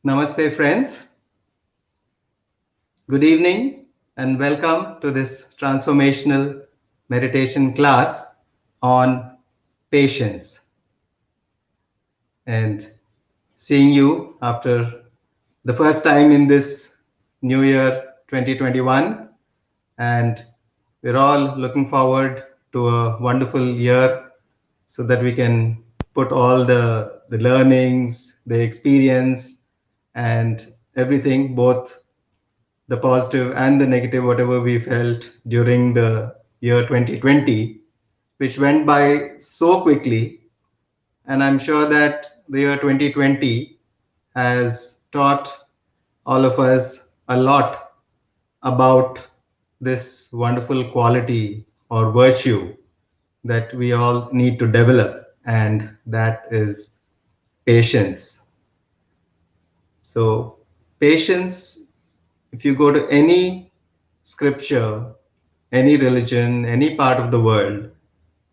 Namaste, friends. Good evening and welcome to this transformational meditation class on patience. And seeing you after the first time in this new year 2021, and we're all looking forward to a wonderful year so that we can put all the learnings, the experience, and everything, both the positive and the negative, whatever we felt during the year 2020, which went by so quickly. And I'm sure that the year 2020 has taught all of us a lot about this wonderful quality or virtue that we all need to develop, and that is patience. So, patience, if you go to any scripture, any religion, any part of the world,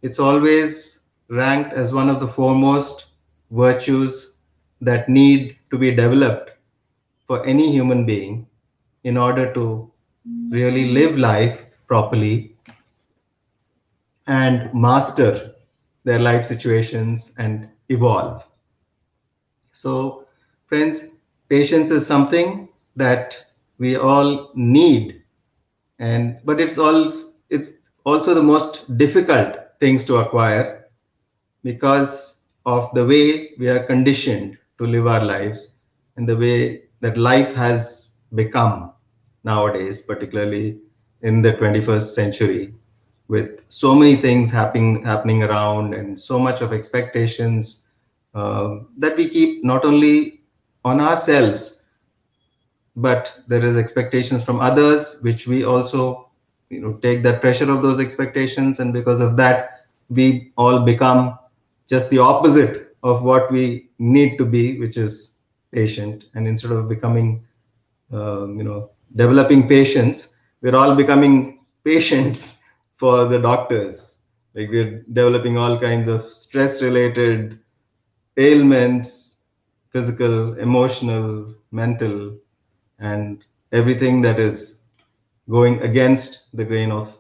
it's always ranked as one of the foremost virtues that need to be developed for any human being in order to really live life properly and master their life situations and evolve. So, friends, patience is something that we all need, and but it's also the most difficult things to acquire because of the way we are conditioned to live our lives and the way that life has become nowadays, particularly in the 21st century, with so many things happening around and so much of expectations that we keep not only on ourselves, but there is expectations from others which we also take that pressure of those expectations, and because of that we all become just the opposite of what we need to be, which is patient. And instead of becoming developing patience, we're all becoming patients for the doctors. Like, we're developing all kinds of stress related ailments, physical, emotional, mental, and everything that is going against the grain of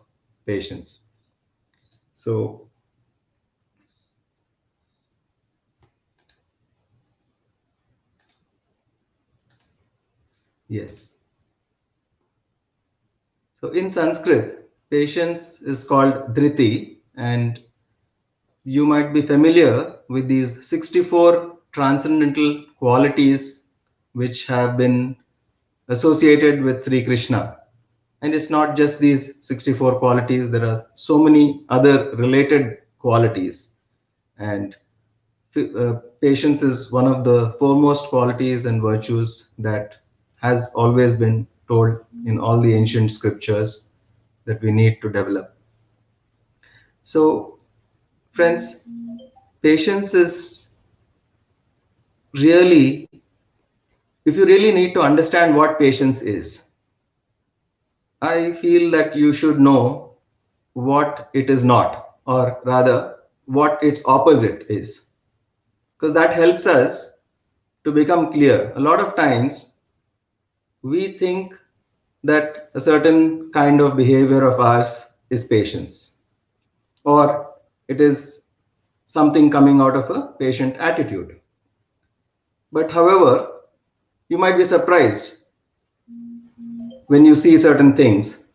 patience. So, yes. So, in Sanskrit, patience is called Dhriti, and you might be familiar with these 64 transcendental qualities which have been associated with Sri Krishna. And it's not just these 64 qualities, there are so many other related qualities. And patience is one of the foremost qualities and virtues that has always been told in all the ancient scriptures that we need to develop. So, friends, patience is really, if you really need to understand what patience is, I feel that you should know what it is not, or rather, what its opposite is, because that helps us to become clear. A lot of times, we think that a certain kind of behavior of ours is patience, or it is something coming out of a patient attitude. But however, you might be surprised when you see certain things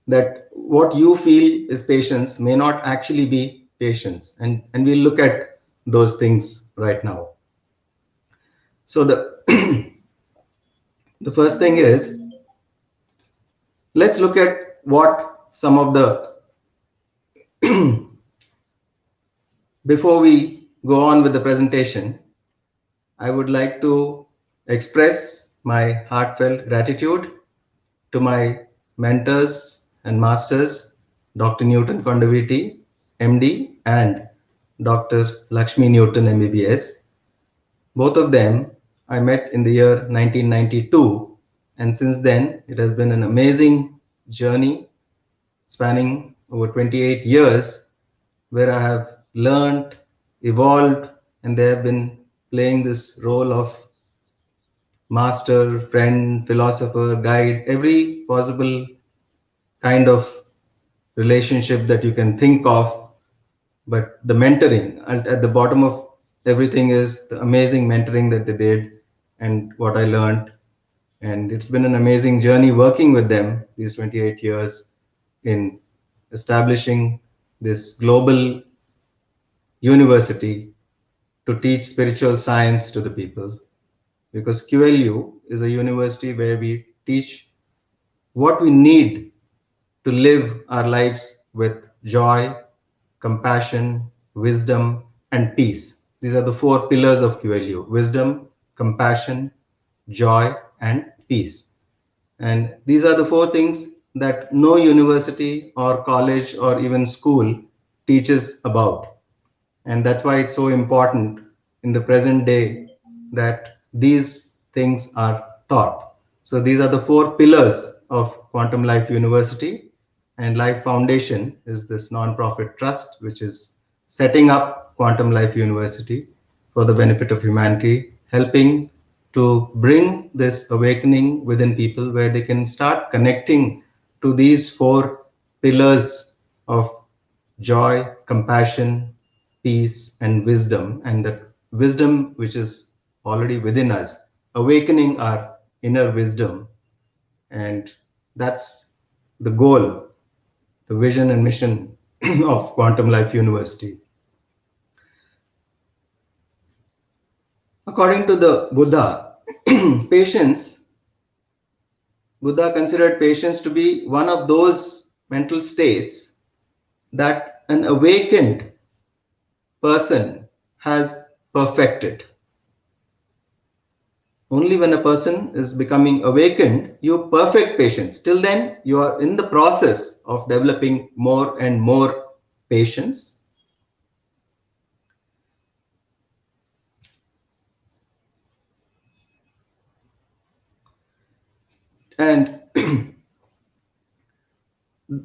that what you feel is patience may not actually be patience. And we'll look at those things right now. So the first thing is, let's look at what some of the before we go on with the presentation, I would like to express my heartfelt gratitude to my mentors and masters, Dr. Newton Kondaviti, MD, and Dr. Lakshmi Newton, MBBS. Both of them I met in the year 1992, and since then it has been an amazing journey spanning over 28 years where I have learned, evolved, and they have been playing this role of master, friend, philosopher, guide, every possible kind of relationship that you can think of. But the mentoring at the bottom of everything is the amazing mentoring that they did and what I learned. And it's been an amazing journey working with them these 28 years in establishing this global university to teach spiritual science to the people. Because QLU is a university where we teach what we need to live our lives with joy, compassion, wisdom, and peace. These are the four pillars of QLU: wisdom, compassion, joy, and peace. And these are the four things that no university or college or even school teaches about. And that's why it's so important in the present day that these things are taught. So these are the four pillars of Quantum Life University. And Life Foundation is this non-profit trust which is setting up Quantum Life University for the benefit of humanity, helping to bring this awakening within people where they can start connecting to these four pillars of joy, compassion, peace, and wisdom, and that wisdom which is already within us, awakening our inner wisdom. And that's the goal, the vision and mission of Quantum Life University. According to the Buddha, patience, Buddha considered patience to be one of those mental states that an awakened person has perfected. Only when a person is becoming awakened, you perfect patience. Till then, you are in the process of developing more and more patience. And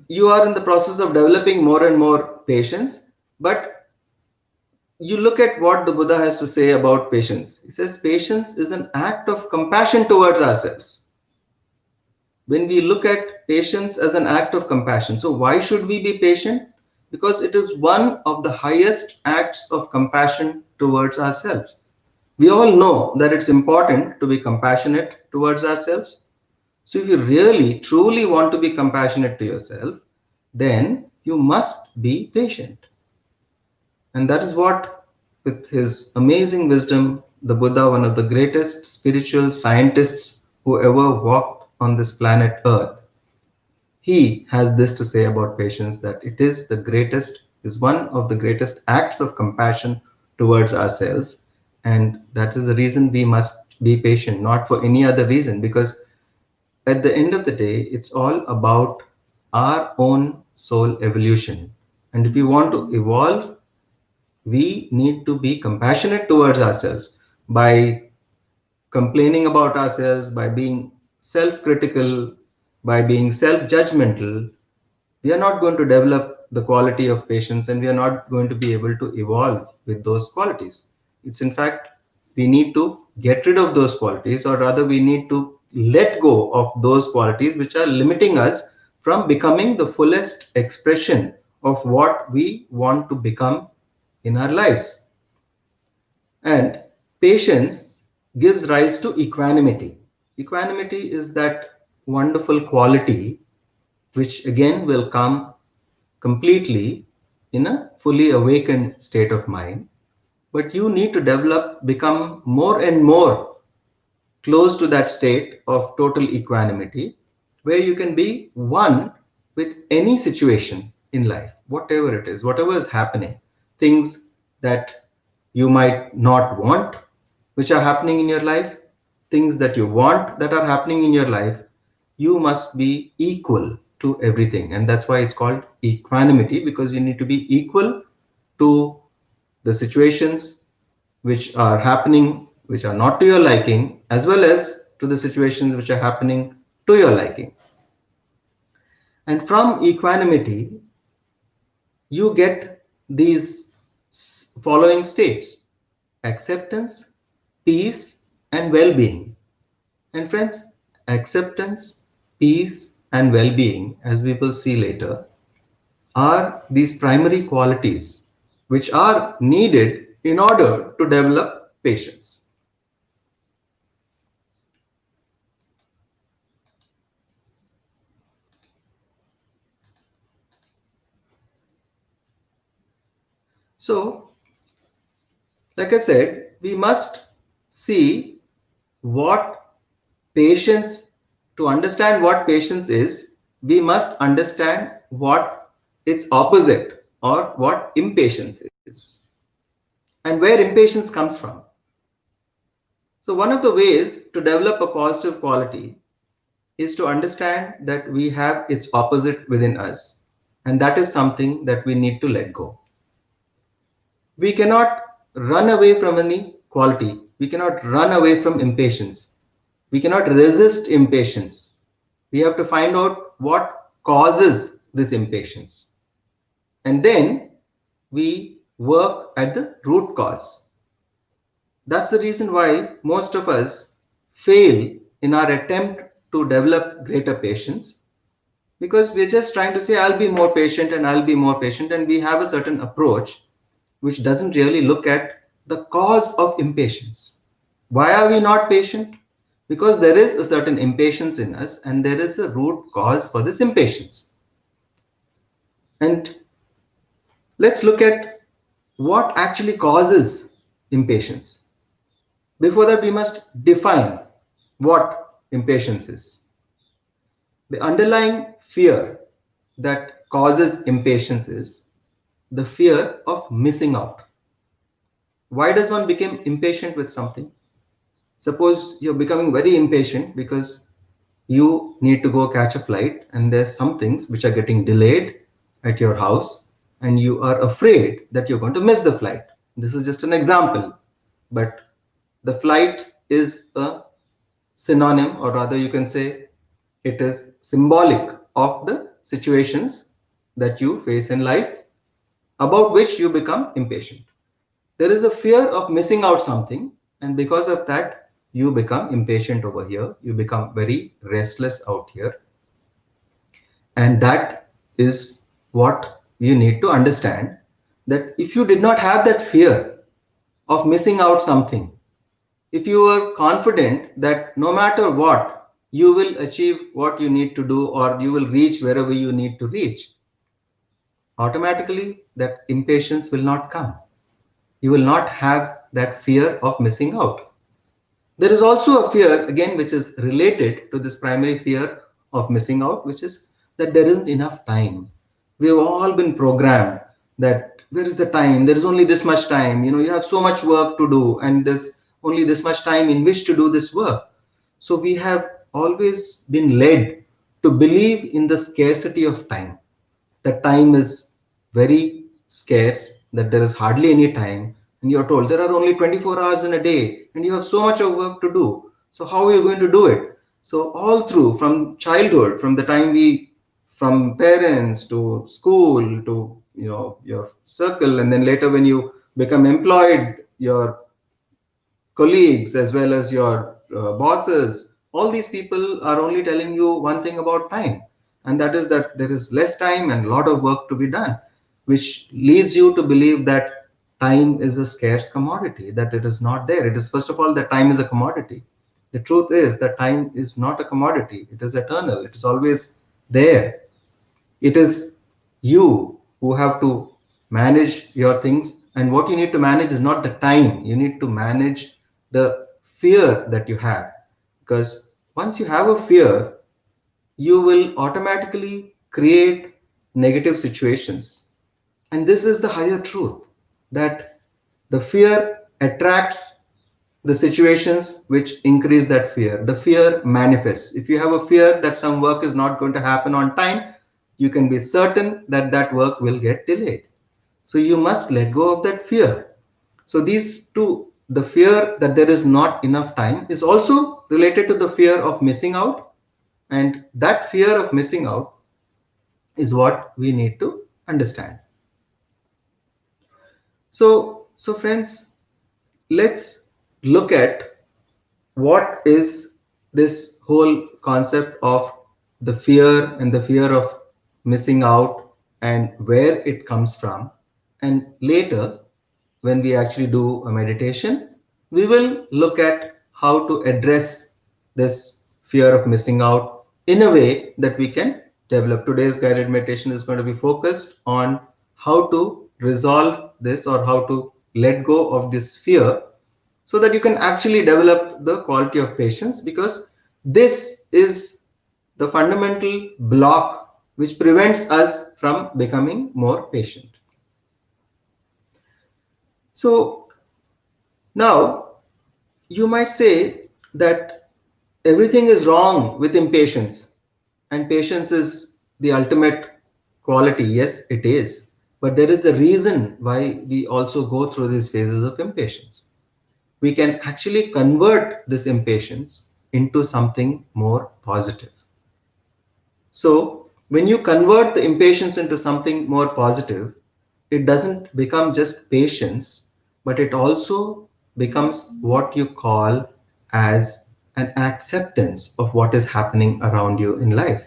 you are in the process of developing more and more patience. But you look at what the Buddha has to say about patience. He says, patience is an act of compassion towards ourselves. When we look at patience as an act of compassion, so why should we be patient? Because it is one of the highest acts of compassion towards ourselves. We all know that it's important to be compassionate towards ourselves. So if you really truly want to be compassionate to yourself, then you must be patient. And that is what, with his amazing wisdom, the Buddha, one of the greatest spiritual scientists who ever walked on this planet Earth, he has this to say about patience, that it is one of the greatest acts of compassion towards ourselves. And that is the reason we must be patient, not for any other reason, because at the end of the day, it's all about our own soul evolution. And if we want to evolve, we need to be compassionate towards ourselves. By complaining about ourselves, by being self critical, by being self judgmental, we are not going to develop the quality of patience, and we are not going to be able to evolve with those qualities. It's in fact, we need to get rid of those qualities, or rather, we need to let go of those qualities which are limiting us from becoming the fullest expression of what we want to become in our lives. And patience gives rise to equanimity. Equanimity is that wonderful quality which again will come completely in a fully awakened state of mind. But you need to become more and more close to that state of total equanimity, where you can be one with any situation in life, whatever it is, whatever is happening, things that you might not want, which are happening in your life, things that you want that are happening in your life, you must be equal to everything. And that's why it's called equanimity, because you need to be equal to the situations which are happening, which are not to your liking, as well as to the situations which are happening to your liking. And from equanimity, you get these following states: acceptance, peace, and well being. And friends, acceptance, peace, and well being, as we will see later, are these primary qualities which are needed in order to develop patience. So, like I said, we must see what patience, to understand what patience is, we must understand what its opposite or what impatience is and where impatience comes from. So, one of the ways to develop a positive quality is to understand that we have its opposite within us, and that is something that we need to let go. We cannot run away from any quality, we cannot run away from impatience, we cannot resist impatience. We have to find out what causes this impatience, and then we work at the root cause. That's the reason why most of us fail in our attempt to develop greater patience, because we're just trying to say, I'll be more patient and I'll be more patient, and we have a certain approach which doesn't really look at the cause of impatience. Why are we not patient? Because there is a certain impatience in us, and there is a root cause for this impatience. And let's look at what actually causes impatience. Before that, we must define what impatience is. The underlying fear that causes impatience is the fear of missing out. Why does one become impatient with something? Suppose you're becoming very impatient because you need to go catch a flight and there's some things which are getting delayed at your house and you are afraid that you're going to miss the flight. This is just an example, but the flight is a synonym, or rather you can say it is symbolic of the situations that you face in life about which you become impatient. There is a fear of missing out something, and because of that you become impatient over here, you become very restless out here. And that is what you need to understand, that if you did not have that fear of missing out something, if you were confident that no matter what you will achieve what you need to do or you will reach wherever you need to reach, automatically that impatience will not come. You will not have that fear of missing out. There is also a fear, again, which is related to this primary fear of missing out, which is that there isn't enough time. We have all been programmed that where is the time? There is only this much time. You have so much work to do, and there's only this much time in which to do this work. So we have always been led to believe in the scarcity of time, that time is very scarce, that there is hardly any time, and you're told there are only 24 hours in a day and you have so much of work to do. So how are you going to do it? So all through, from childhood, from the time from parents to school to your circle, and then later when you become employed, your colleagues as well as your bosses, all these people are only telling you one thing about time, and that is that there is less time and a lot of work to be done, which leads you to believe that time is a scarce commodity, that it is not there. It is, first of all, that time is a commodity. The truth is that time is not a commodity, it is eternal, it is always there. It is you who have to manage your things, and what you need to manage is not the time, you need to manage the fear that you have, because once you have a fear, you will automatically create negative situations. And this is the higher truth, that the fear attracts the situations which increase that fear. The fear manifests. If you have a fear that some work is not going to happen on time, you can be certain that that work will get delayed. So you must let go of that fear. So these two, the fear that there is not enough time is also related to the fear of missing out. And that fear of missing out is what we need to understand. So friends, let's look at what is this whole concept of the fear and the fear of missing out and where it comes from. And later, when we actually do a meditation, we will look at how to address this fear of missing out in a way that we can develop. Today's guided meditation is going to be focused on how to resolve this or how to let go of this fear so that you can actually develop the quality of patience, because this is the fundamental block which prevents us from becoming more patient. So now you might say that everything is wrong with impatience and patience is the ultimate quality. Yes, it is. But there is a reason why we also go through these phases of impatience. We can actually convert this impatience into something more positive. So, when you convert the impatience into something more positive, it doesn't become just patience, but it also becomes what you call as an acceptance of what is happening around you in life.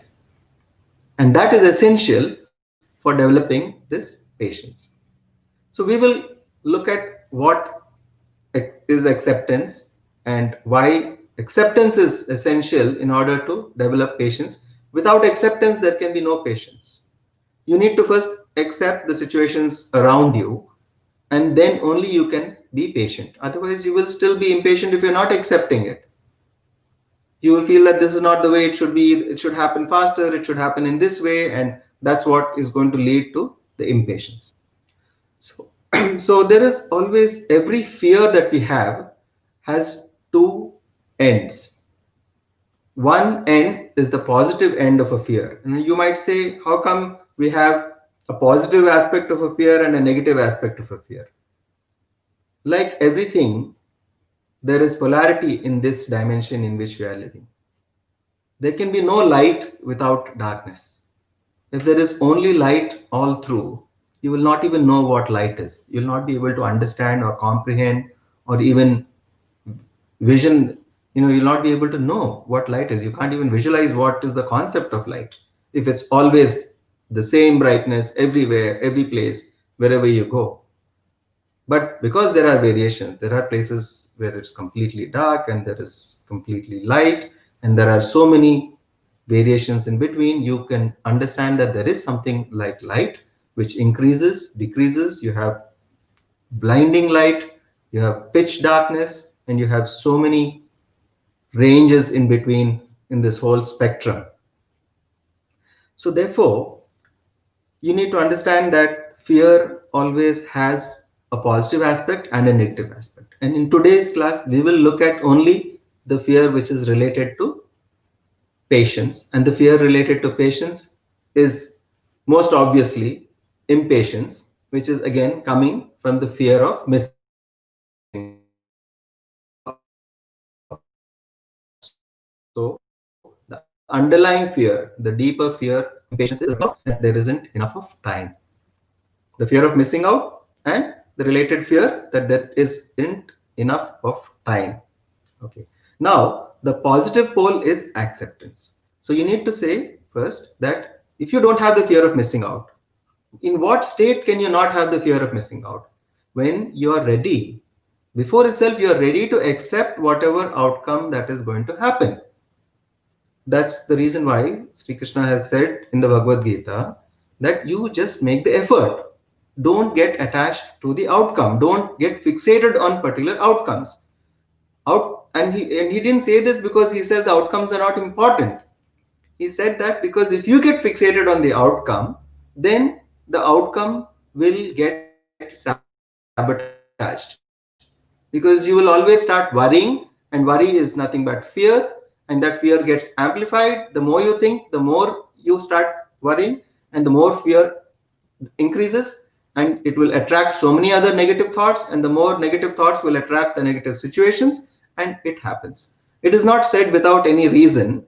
And that is essential for developing this patience. So, we will look at what is acceptance and why acceptance is essential in order to develop patience. Without acceptance, there can be no patience. You need to first accept the situations around you, and then only you can be patient. Otherwise, you will still be impatient if you're not accepting it. You will feel that this is not the way it should be, it should happen faster, it should happen in this way, and that's what is going to lead to the impatience. So, so there is always, every fear that we have has two ends. One end is the positive end of a fear. And you might say, how come we have a positive aspect of a fear and a negative aspect of a fear? Like everything, there is polarity in this dimension in which we are living. There can be no light without darkness. If there is only light all through, you will not even know what light is. You will not be able to understand or comprehend or even vision. You'll not be able to know what light is. You can't even visualize what is the concept of light if it's always the same brightness everywhere, every place, wherever you go. But because there are variations, there are places where it's completely dark and there is completely light, and there are so many variations in between, you can understand that there is something like light which increases, decreases. You have blinding light, you have pitch darkness, and you have so many ranges in between in this whole spectrum. So therefore, you need to understand that fear always has a positive aspect and a negative aspect. And in today's class, we will look at only the fear which is related to patience. And the fear related to patience is most obviously impatience, which is again coming from the fear of missing out. So the underlying fear, the deeper fear, impatience is about that there isn't enough of time. The fear of missing out and the related fear that there isn't enough of time. Okay. Now, the positive pole is acceptance. So you need to say first that if you don't have the fear of missing out, in what state can you not have the fear of missing out? When you are ready, before itself, you are ready to accept whatever outcome that is going to happen. That's the reason why Sri Krishna has said in the Bhagavad Gita that you just make the effort. Don't get attached to the outcome. Don't get fixated on particular outcomes. And he didn't say this because he says the outcomes are not important. He said that because if you get fixated on the outcome, then the outcome will get sabotaged, because you will always start worrying, and worry is nothing but fear, and that fear gets amplified. The more you think, the more you start worrying, and the more fear increases, and it will attract so many other negative thoughts, and the more negative thoughts will attract the negative situations, and it happens. It is not said without any reason.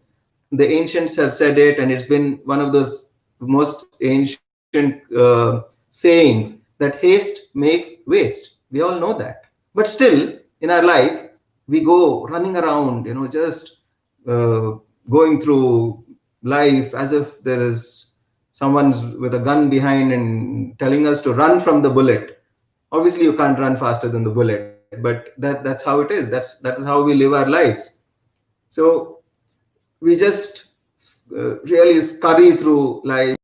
The ancients have said it, and it's been one of those most ancient sayings that haste makes waste. We all know that. But still, in our life, we go running around, just going through life as if there is someone's with a gun behind and telling us to run from the bullet. Obviously, you can't run faster than the bullet, but that's how it is. That is how we live our lives. So we just really scurry through life.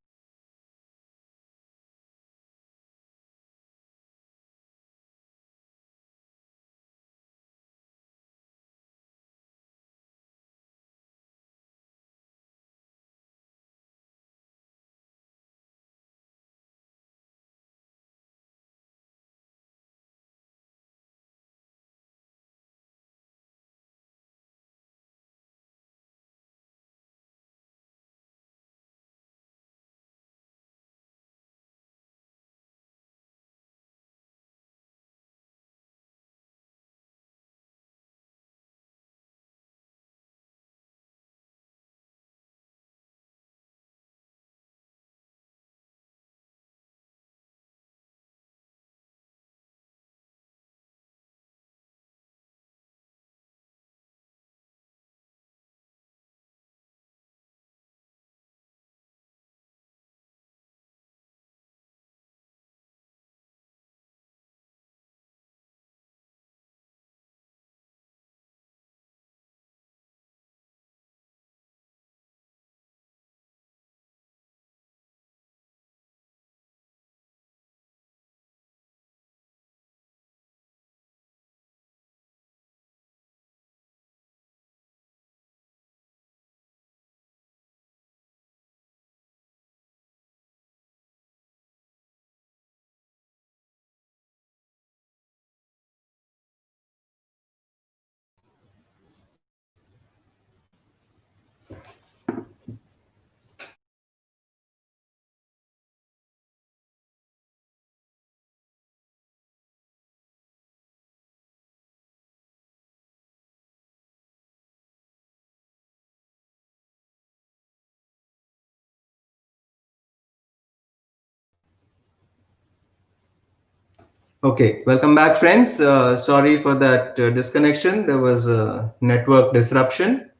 Okay, welcome back, friends. Sorry for that disconnection. There was a network disruption.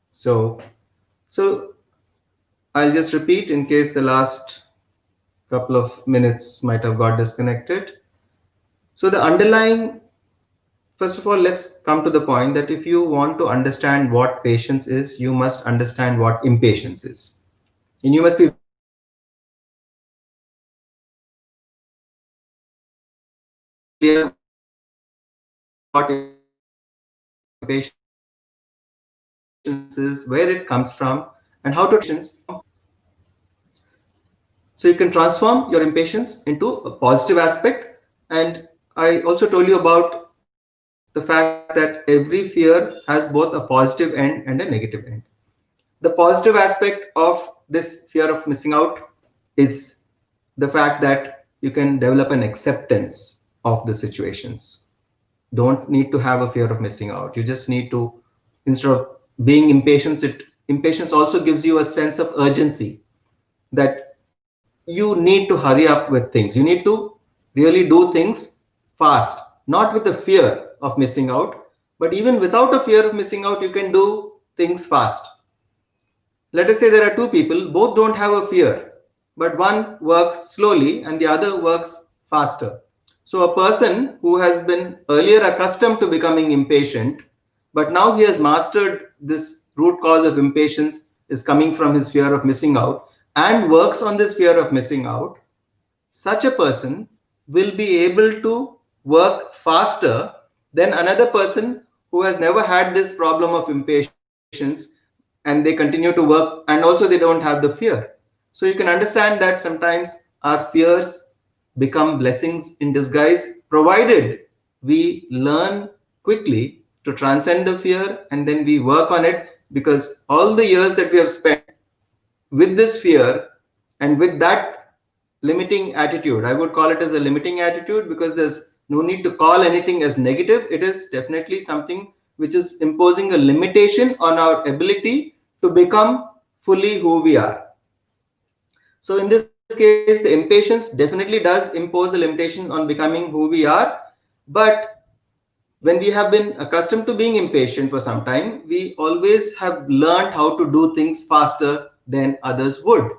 So, so I'll just repeat in case the last couple of minutes might have got disconnected. So the underlying, first of all, let's come to the point that if you want to understand what patience is, you must understand what impatience is. And you must be very clear what impatience is, where it comes from, and how to transform impatience. So you can transform your impatience into a positive aspect. And I also told you about the fact that every fear has both a positive end and a negative end. The positive aspect of this fear of missing out is the fact that you can develop an acceptance of the situations. Don't need to have a fear of missing out. You just need to, instead of being impatient, impatience also gives you a sense of urgency that you need to hurry up with things. You need to really do things fast, not with the fear of missing out, but even without a fear of missing out, you can do things fast. Let us say there are two people, both don't have a fear, but one works slowly and the other works faster. So a person who has been earlier accustomed to becoming impatient, but now he has mastered this root cause of impatience is coming from his fear of missing out and works on this fear of missing out, such a person will be able to work faster than another person who has never had this problem of impatience, and they continue to work and also they don't have the fear. So you can understand that sometimes our fears become blessings in disguise, provided we learn quickly to transcend the fear and then we work on it, because all the years that we have spent with this fear and with that limiting attitude, I would call it as a limiting attitude, because there's no need to call anything as negative. It is definitely something which is imposing a limitation on our ability to become fully who we are. So in this case, the impatience definitely does impose a limitation on becoming who we are, but when we have been accustomed to being impatient for some time, we always have learned how to do things faster than others would.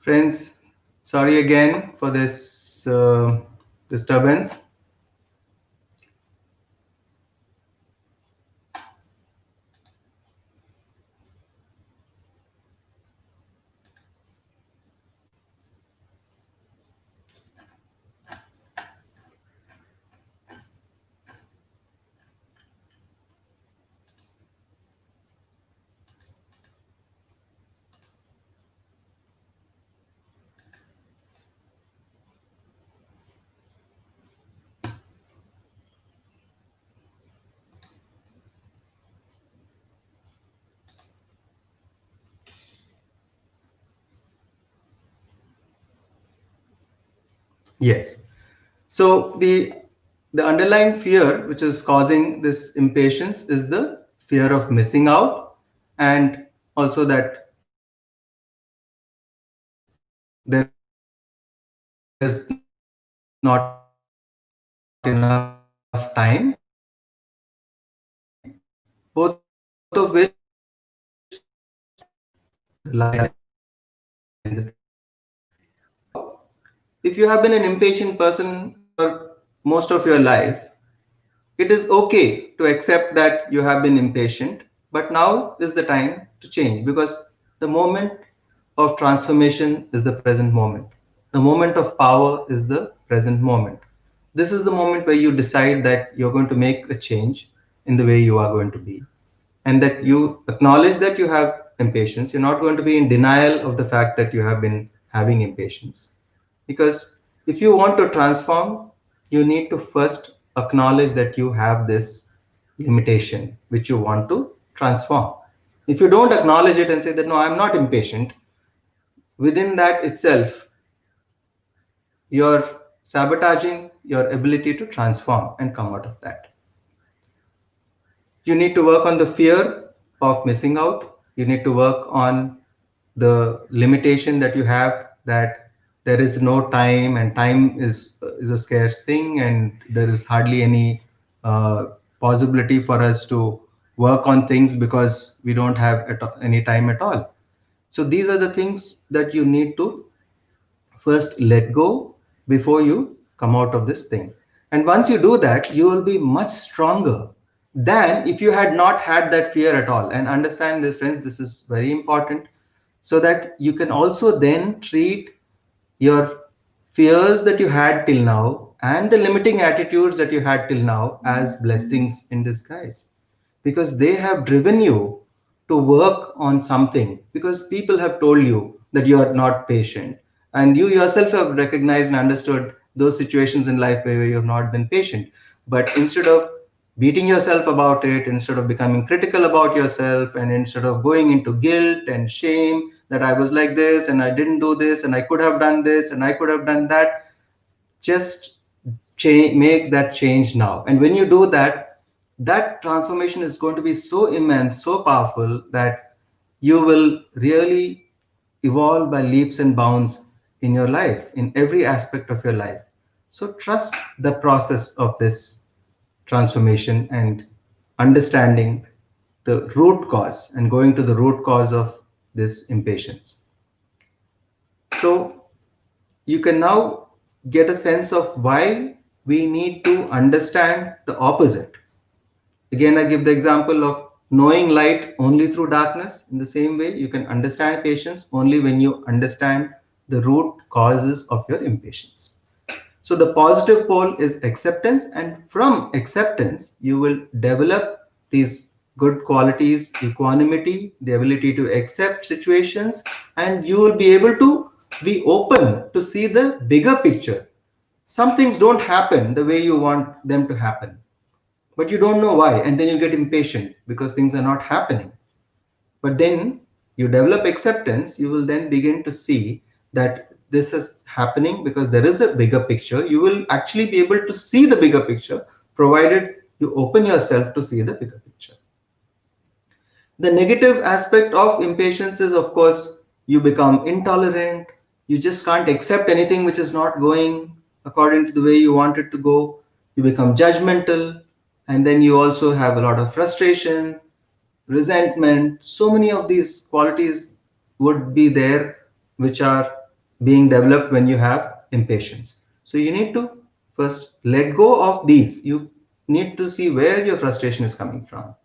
Friends, sorry again for this disturbance. Yes. So the underlying fear which is causing this impatience is the fear of missing out, and also that there is not enough time, both of which lie. If you have been an impatient person for most of your life, it is okay to accept that you have been impatient, but now is the time to change, because the moment of transformation is the present moment. The moment of power is the present moment. This is the moment where you decide that you're going to make a change in the way you are going to be, and that you acknowledge that you have impatience. You're not going to be in denial of the fact that you have been having impatience. Because if you want to transform, you need to first acknowledge that you have this limitation which you want to transform. If you don't acknowledge it and say that, no, I'm not impatient, within that itself, you're sabotaging your ability to transform and come out of that. You need to work on the fear of missing out. You need to work on the limitation that you have, that there is no time, and time is a scarce thing, and there is hardly any possibility for us to work on things because we don't have any time at all. So these are the things that you need to first let go before you come out of this thing. And once you do that, you will be much stronger than if you had not had that fear at all. And understand this, friends, this is very important, so that you can also then treat your fears that you had till now and the limiting attitudes that you had till now as blessings in disguise, because they have driven you to work on something, because people have told you that you are not patient, and you yourself have recognized and understood those situations in life where you have not been patient. But instead of beating yourself about it, instead of becoming critical about yourself, and instead of going into guilt and shame that I was like this and I didn't do this and I could have done this and I could have done that, just make that change now. And when you do that, that transformation is going to be so immense, so powerful, that you will really evolve by leaps and bounds in your life, in every aspect of your life. So trust the process of this transformation and understanding the root cause and going to the root cause of this impatience. So you can now get a sense of why we need to understand the opposite. Again, I give the example of knowing light only through darkness. In the same way, you can understand patience only when you understand the root causes of your impatience. So the positive pole is acceptance, and from acceptance, you will develop these good qualities: equanimity, the ability to accept situations, and you will be able to be open to see the bigger picture. Some things don't happen the way you want them to happen, but you don't know why, and then you get impatient because things are not happening. But then you develop acceptance, you will then begin to see that this is happening because there is a bigger picture. You will actually be able to see the bigger picture, provided you open yourself to see the bigger picture. The negative aspect of impatience is, of course, you become intolerant. You just can't accept anything which is not going according to the way you want it to go. You become judgmental, and then you also have a lot of frustration, resentment. So many of these qualities would be there which are being developed when you have impatience. So you need to first let go of these. You need to see where your frustration is coming from.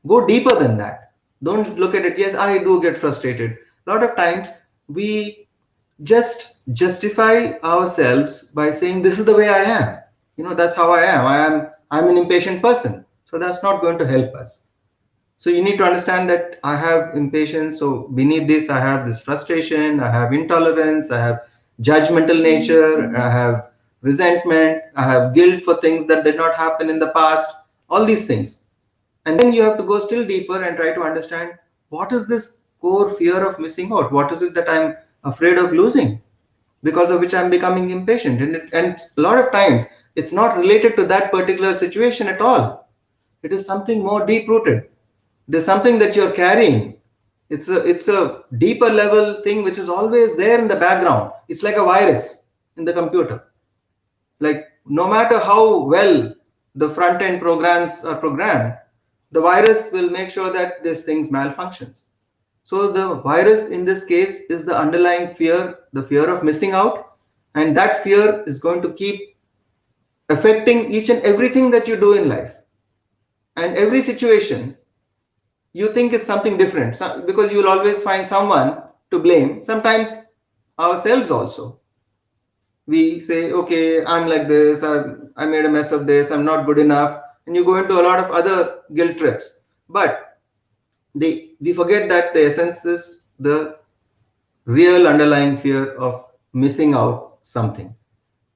Go deeper than that. Don't look at it, yes, I do get frustrated. A lot of times we just justify ourselves by saying this is the way I am. That's how I am. I'm an impatient person. So that's not going to help us. So you need to understand that I have impatience. So beneath this, I have this frustration, I have intolerance, I have judgmental nature, I have resentment, I have guilt for things that did not happen in the past, all these things. And then you have to go still deeper and try to understand, what is this core fear of missing out? What is it that I'm afraid of losing, because of which I'm becoming impatient? And a lot of times it's not related to that particular situation at all. It is something more deep rooted. There's something that you're carrying. It's a deeper level thing which is always there in the background. It's like a virus in the computer. Like, no matter how well the front end programs are programmed, the virus will make sure that this thing malfunctions. So the virus in this case is the underlying fear, the fear of missing out, and that fear is going to keep affecting each and everything that you do in life. And every situation you think it's something different, because you'll always find someone to blame, sometimes ourselves also. We say, okay, I'm like this, I made a mess of this, I'm not good enough, and you go into a lot of other guilt trips. But we forget that the essence is the real underlying fear of missing out something.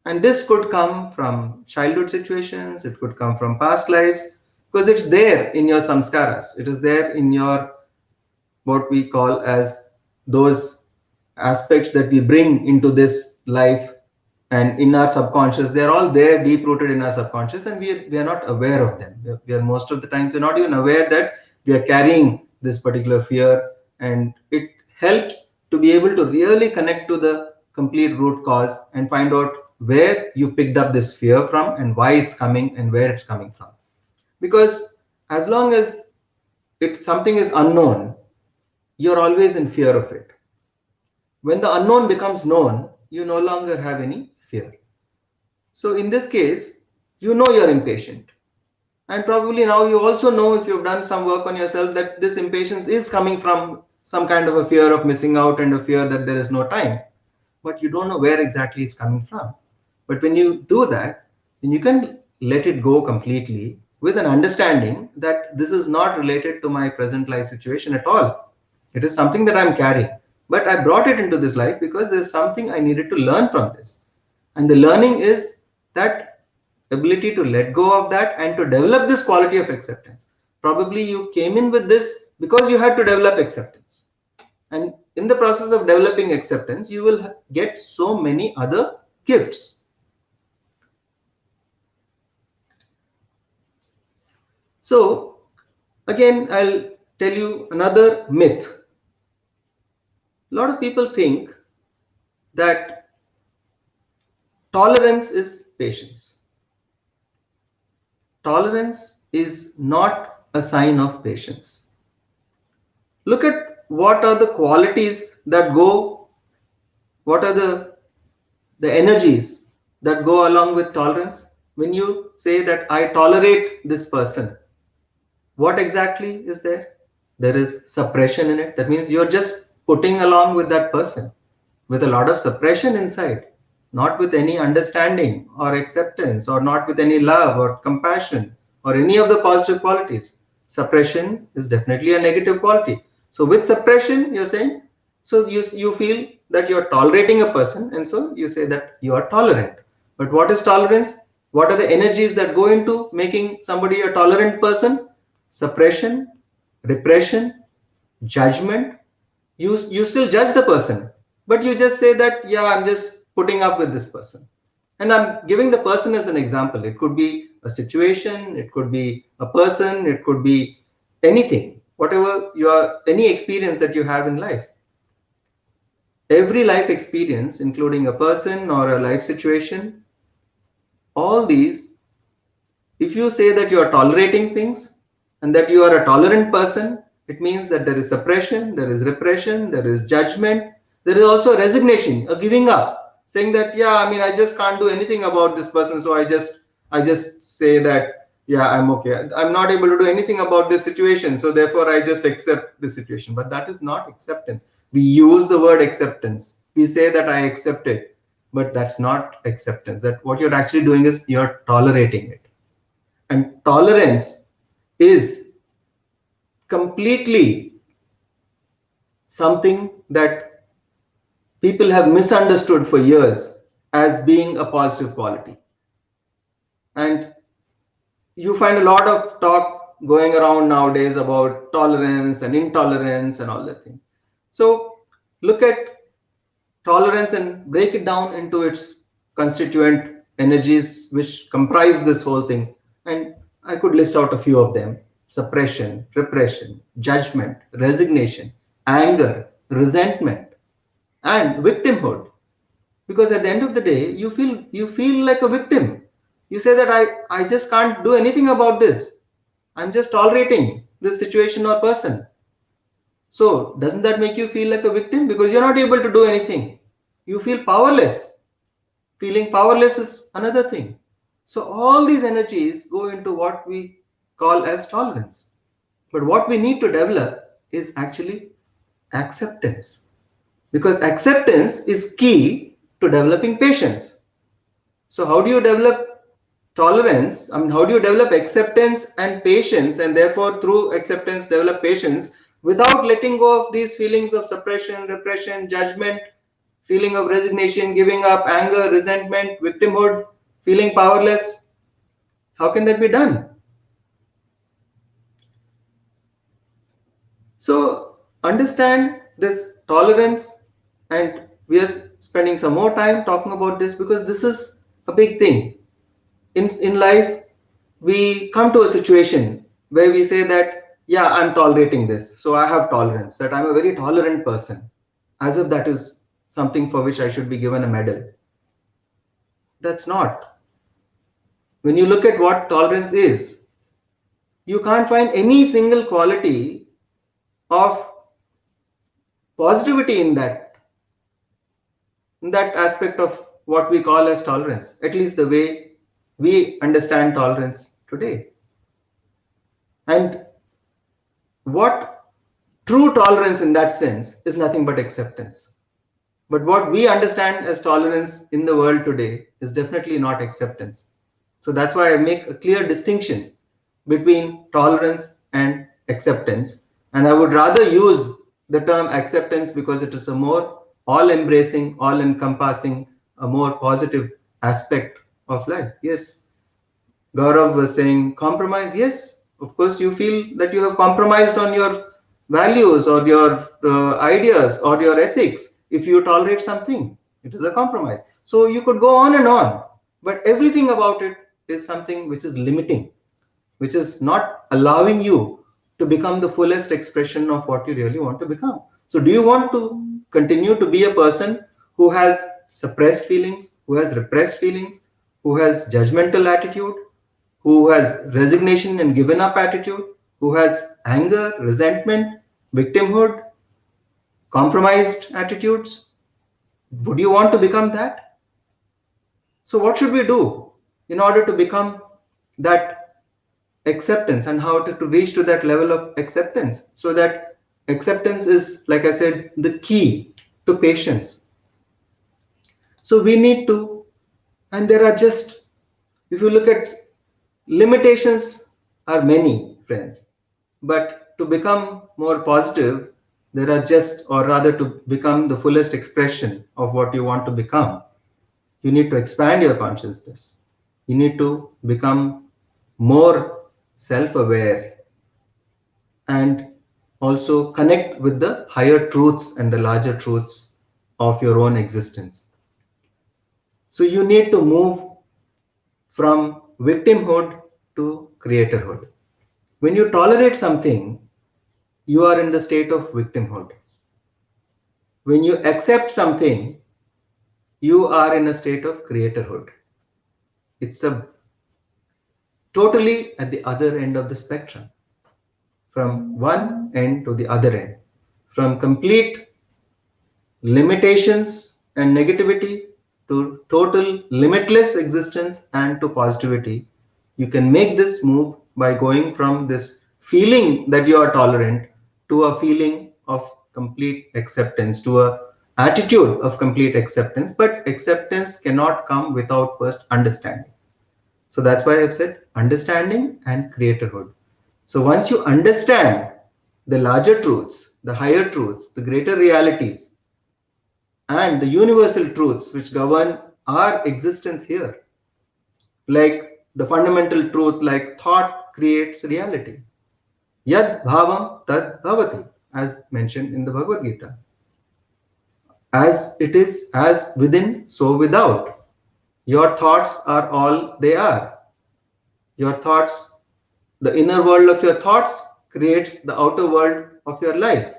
And this could come from childhood situations, it could come from past lives, because it's there in your samskaras. It is there in your, what we call as, those aspects that we bring into this life and in our subconscious. They're all there, deep rooted in our subconscious, and we are not aware of them. We are most of the times we're not even aware that we are carrying this particular fear, and it helps to be able to really connect to the complete root cause and find out where you picked up this fear from and why it's coming and where it's coming from. Because as long as something is unknown, you're always in fear of it. When the unknown becomes known, you no longer have any fear. So in this case, you know you're impatient. And probably now you also know, if you've done some work on yourself, that this impatience is coming from some kind of a fear of missing out and a fear that there is no time. But you don't know where exactly it's coming from. But when you do that, then you can let it go completely with an understanding that this is not related to my present life situation at all. It is something that I'm carrying. But I brought it into this life because there's something I needed to learn from this. And the learning is that ability to let go of that and to develop this quality of acceptance. Probably you came in with this because you had to develop acceptance. And in the process of developing acceptance, you will get so many other gifts. So again, I'll tell you another myth. A lot of people think that tolerance is patience. Tolerance is not a sign of patience. Look at what are the qualities that go, what are the energies that go along with tolerance. When you say that I tolerate this person, what exactly is there? There is suppression in it. That means you're just putting along with that person with a lot of suppression inside, not with any understanding or acceptance, or not with any love or compassion or any of the positive qualities. Suppression is definitely a negative quality. So with suppression, you're saying, so you feel that you're tolerating a person, and so you say that you are tolerant. But what is tolerance? What are the energies that go into making somebody a tolerant person? Suppression, repression, judgment. You still judge the person, but you just say that, yeah, I'm just putting up with this person. And I'm giving the person as an example. It could be a situation, it could be a person, it could be anything, whatever any experience that you have in life. Every life experience, including a person or a life situation, all these, if you say that you are tolerating things and that you are a tolerant person, it means that there is suppression, there is repression, there is judgment, there is also resignation, a giving up, saying that, yeah, I mean, I just can't do anything about this person, so I just say that, yeah, I'm okay. I'm not able to do anything about this situation, so therefore I just accept the situation. But that is not acceptance. We use the word acceptance. We say that I accept it, but that's not acceptance. That what you're actually doing is you're tolerating it. And tolerance is completely something that people have misunderstood for years as being a positive quality. And you find a lot of talk going around nowadays about tolerance and intolerance and all that thing. So look at tolerance and break it down into its constituent energies which comprise this whole thing. And I could list out a few of them: suppression, repression, judgment, resignation, anger, resentment, and victimhood. Because at the end of the day, you feel like a victim. You say that I just can't do anything about this. I'm just tolerating this situation or person. So doesn't that make you feel like a victim? Because you're not able to do anything. You feel powerless. Feeling powerless is another thing. So all these energies go into what we call as tolerance. But what we need to develop is actually acceptance. Because acceptance is key to developing patience. So how do you develop tolerance? I mean, how do you develop acceptance and patience, and therefore through acceptance develop patience without letting go of these feelings of suppression, repression, judgment, feeling of resignation, giving up, anger, resentment, victimhood, feeling powerless? How can that be done? So understand this tolerance, and we are spending some more time talking about this because this is a big thing. In life, we come to a situation where we say that, yeah, I'm tolerating this, so I have tolerance, that I'm a very tolerant person, as if that is something for which I should be given a medal. That's not. When you look at what tolerance is, you can't find any single quality of positivity in that aspect of what we call as tolerance, at least the way we understand tolerance today. And what true tolerance in that sense is nothing but acceptance. But what we understand as tolerance in the world today is definitely not acceptance. So that's why I make a clear distinction between tolerance and acceptance. And I would rather use the term acceptance because it is a more all embracing, all encompassing, a more positive aspect of life. Yes, Gaurav was saying compromise. Yes, of course, you feel that you have compromised on your values or your ideas or your ethics. If you tolerate something, it is a compromise. So you could go on and on, but everything about it is something which is limiting. which is not allowing you to become the fullest expression of what you really want to become. So do you want to continue to be a person who has suppressed feelings, who has repressed feelings, who has judgmental attitude, who has resignation and given up attitude, who has anger, resentment, victimhood, compromised attitudes? Would you want to become that? So what should we do in order to become that acceptance, and how to reach to that level of acceptance, so that acceptance is, like I said, the key to patience? So we need to, and there are just, if you look at, limitations are many, friends, but to become more positive, there are just, or rather to become the fullest expression of what you want to become, you need to expand your consciousness. You need to become more self-aware and also connect with the higher truths and the larger truths of your own existence. So you need to move from victimhood to creatorhood. When you tolerate something, you are in the state of victimhood. When you accept something, you are in a state of creatorhood. It's a totally at the other end of the spectrum, from one end to the other end, from complete limitations and negativity to total limitless existence and to positivity. You can make this move by going from this feeling that you are tolerant to a feeling of complete acceptance, to a attitude of complete acceptance. But acceptance cannot come without first understanding. So that's why I've said understanding and creatorhood. So once you understand the larger truths, the higher truths, the greater realities, and the universal truths which govern our existence here, like the fundamental truth, like thought creates reality. Yad bhavam tad bhavati, as mentioned in the Bhagavad Gita. As it is, as within, so without. Your thoughts are all they are. Your thoughts, the inner world of your thoughts creates the outer world of your life,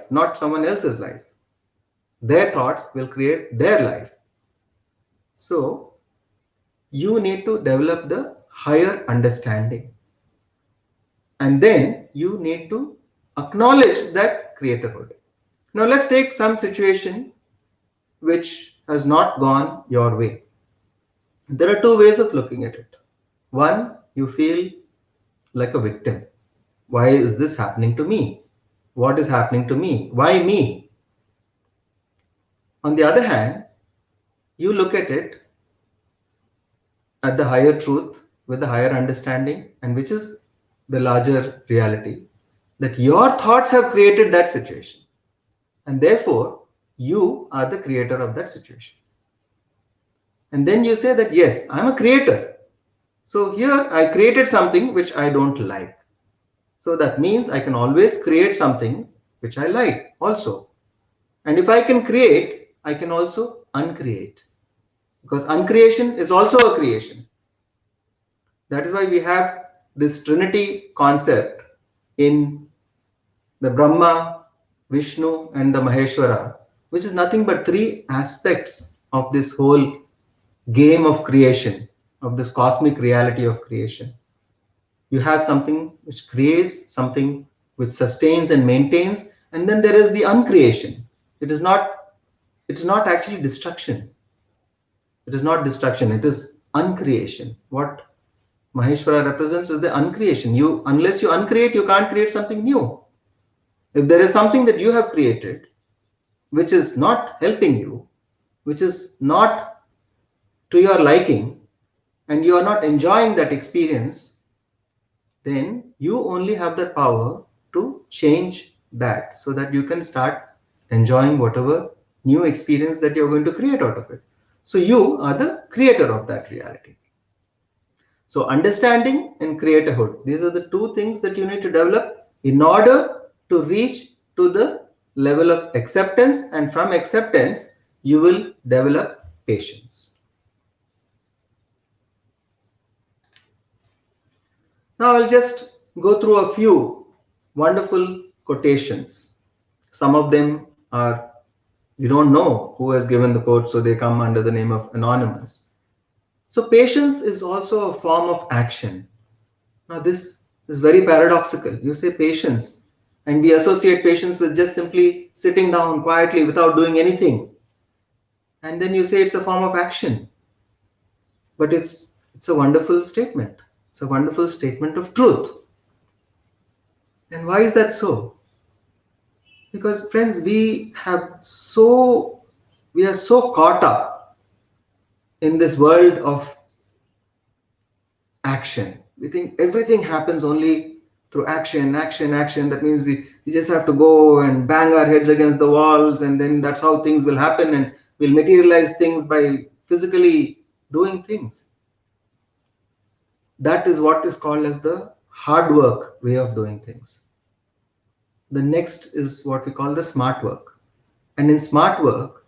not someone else's life. Their thoughts will create their life. So you need to develop the higher understanding. And then you need to acknowledge that creatorhood. Now let's take some situation which has not gone your way. There are two ways of looking at it. One, you feel like a victim. Why is this happening to me? What is happening to me? Why me? On the other hand, you look at it at the higher truth with the higher understanding, and which is the larger reality, that your thoughts have created that situation, and therefore you are the creator of that situation. And then you say that yes, I'm a creator. So here I created something which I don't like. So that means I can always create something which I like also. And if I can create, I can also uncreate, because uncreation is also a creation. That is why we have this Trinity concept in the Brahma, Vishnu, and the Maheshwara, which is nothing but three aspects of this whole game of creation, of this cosmic reality of creation. You have something which creates, something which sustains and maintains, and then there is the uncreation. It is not actually destruction. It is not destruction, it is uncreation. What Maheshwara represents is the uncreation. Unless you uncreate, you can't create something new. If there is something that you have created which is not helping you, which is not to your liking, and you are not enjoying that experience, then you only have the power to change that, so that you can start enjoying whatever new experience that you're going to create out of it. So you are the creator of that reality. So understanding and creatorhood, these are the two things that you need to develop in order to reach to the level of acceptance, and from acceptance you will develop patience. Now I'll just go through a few wonderful quotations. Some of them are, we don't know who has given the quote, so they come under the name of anonymous. So patience is also a form of action. Now this is very paradoxical. You say patience, and we associate patience with just simply sitting down quietly without doing anything. And then you say it's a form of action. But it's a wonderful statement. It's a wonderful statement of truth. And why is that so? Because friends, we are so caught up in this world of action. We think everything happens only through action, action, action. That means we just have to go and bang our heads against the walls, and then that's how things will happen, and we'll materialize things by physically doing things. That is what is called as the hard work way of doing things. The next is what we call the smart work. And in smart work,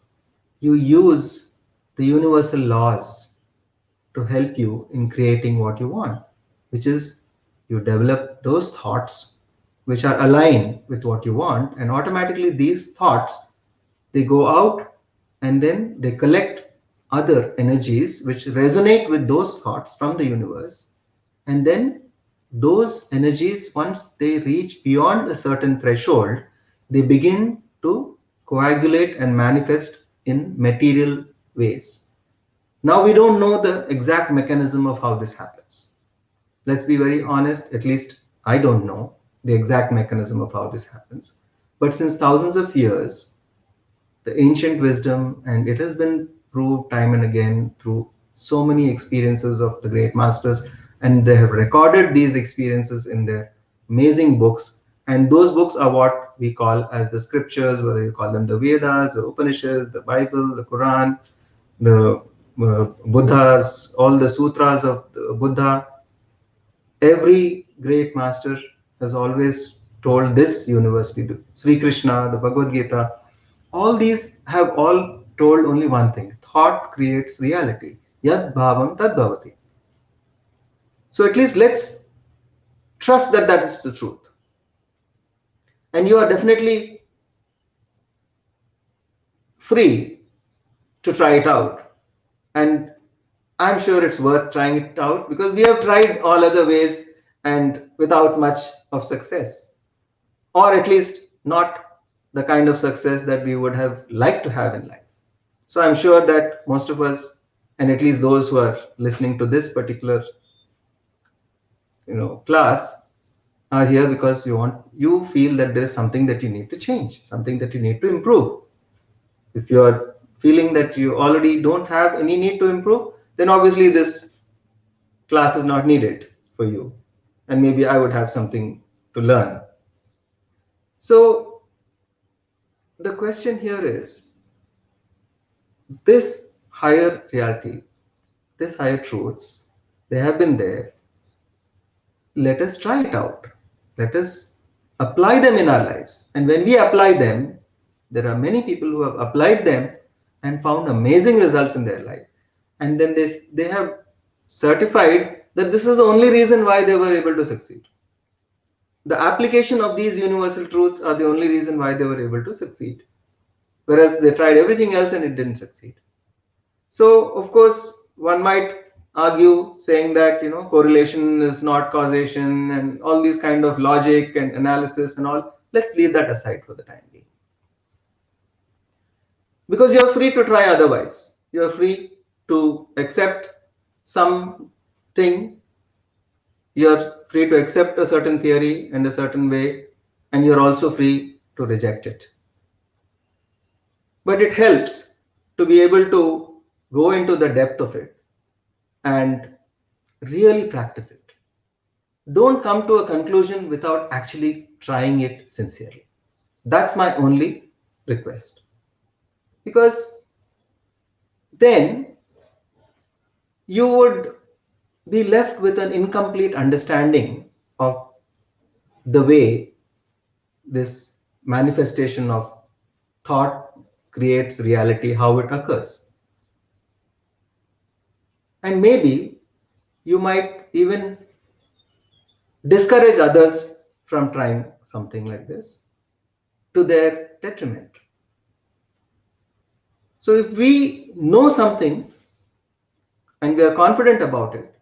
you use the universal laws to help you in creating what you want, which is you develop those thoughts which are aligned with what you want, and automatically these thoughts, they go out and then they collect other energies which resonate with those thoughts from the universe. And then those energies, once they reach beyond a certain threshold, they begin to coagulate and manifest in material ways. Now, we don't know the exact mechanism of how this happens. Let's be very honest, at least I don't know the exact mechanism of how this happens. But since thousands of years, the ancient wisdom, and it has been proved time and again through so many experiences of the great masters, and they have recorded these experiences in their amazing books. And those books are what we call as the scriptures, whether you call them the Vedas, the Upanishads, the Bible, the Quran, the Buddhas, all the sutras of the Buddha. Every great master has always told this universally, the Sri Krishna, the Bhagavad Gita, all these have all told only one thing: thought creates reality. Yad bhavam tad bhavati. So at least let's trust that that is the truth. And you are definitely free to try it out. And I'm sure it's worth trying it out, because we have tried all other ways and without much of success, or at least not the kind of success that we would have liked to have in life. So I'm sure that most of us, and at least those who are listening to this particular class, are here because you feel that there is something that you need to change, something that you need to improve. If you are feeling that you already don't have any need to improve, then obviously this class is not needed for you, and maybe I would have something to learn. So the question here is, this higher reality, this higher truths, they have been there. Let us try it out. Let us apply them in our lives. And when we apply them, there are many people who have applied them and found amazing results in their life. And then they have certified that this is the only reason why they were able to succeed. The application of these universal truths are the only reason why they were able to succeed. Whereas they tried everything else and it didn't succeed. So, of course, one might argue saying that correlation is not causation, and all these kind of logic and analysis and all. Let's leave that aside for the time being, because you're free to try otherwise. You're free to accept something. You're free to accept a certain theory and a certain way, and you're also free to reject it. But it helps to be able to go into the depth of it and really practice it. Don't come to a conclusion without actually trying it sincerely. That's my only request. Because then you would be left with an incomplete understanding of the way this manifestation of thought creates reality, how it occurs. And maybe you might even discourage others from trying something like this to their detriment. So if we know something and we are confident about it,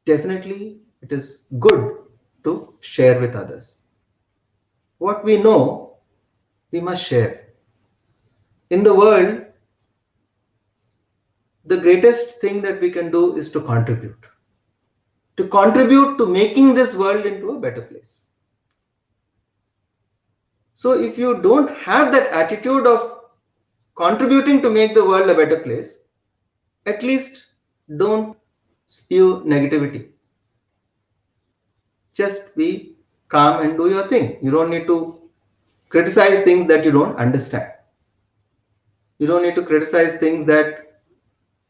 definitely it is good to share with others. What we know, we must share. In the world, the greatest thing that we can do is to contribute to making this world into a better place. So if you don't have that attitude of contributing to make the world a better place, at least don't spew negativity. Just be calm and do your thing. You don't need to criticize things that you don't understand. You don't need to criticize things that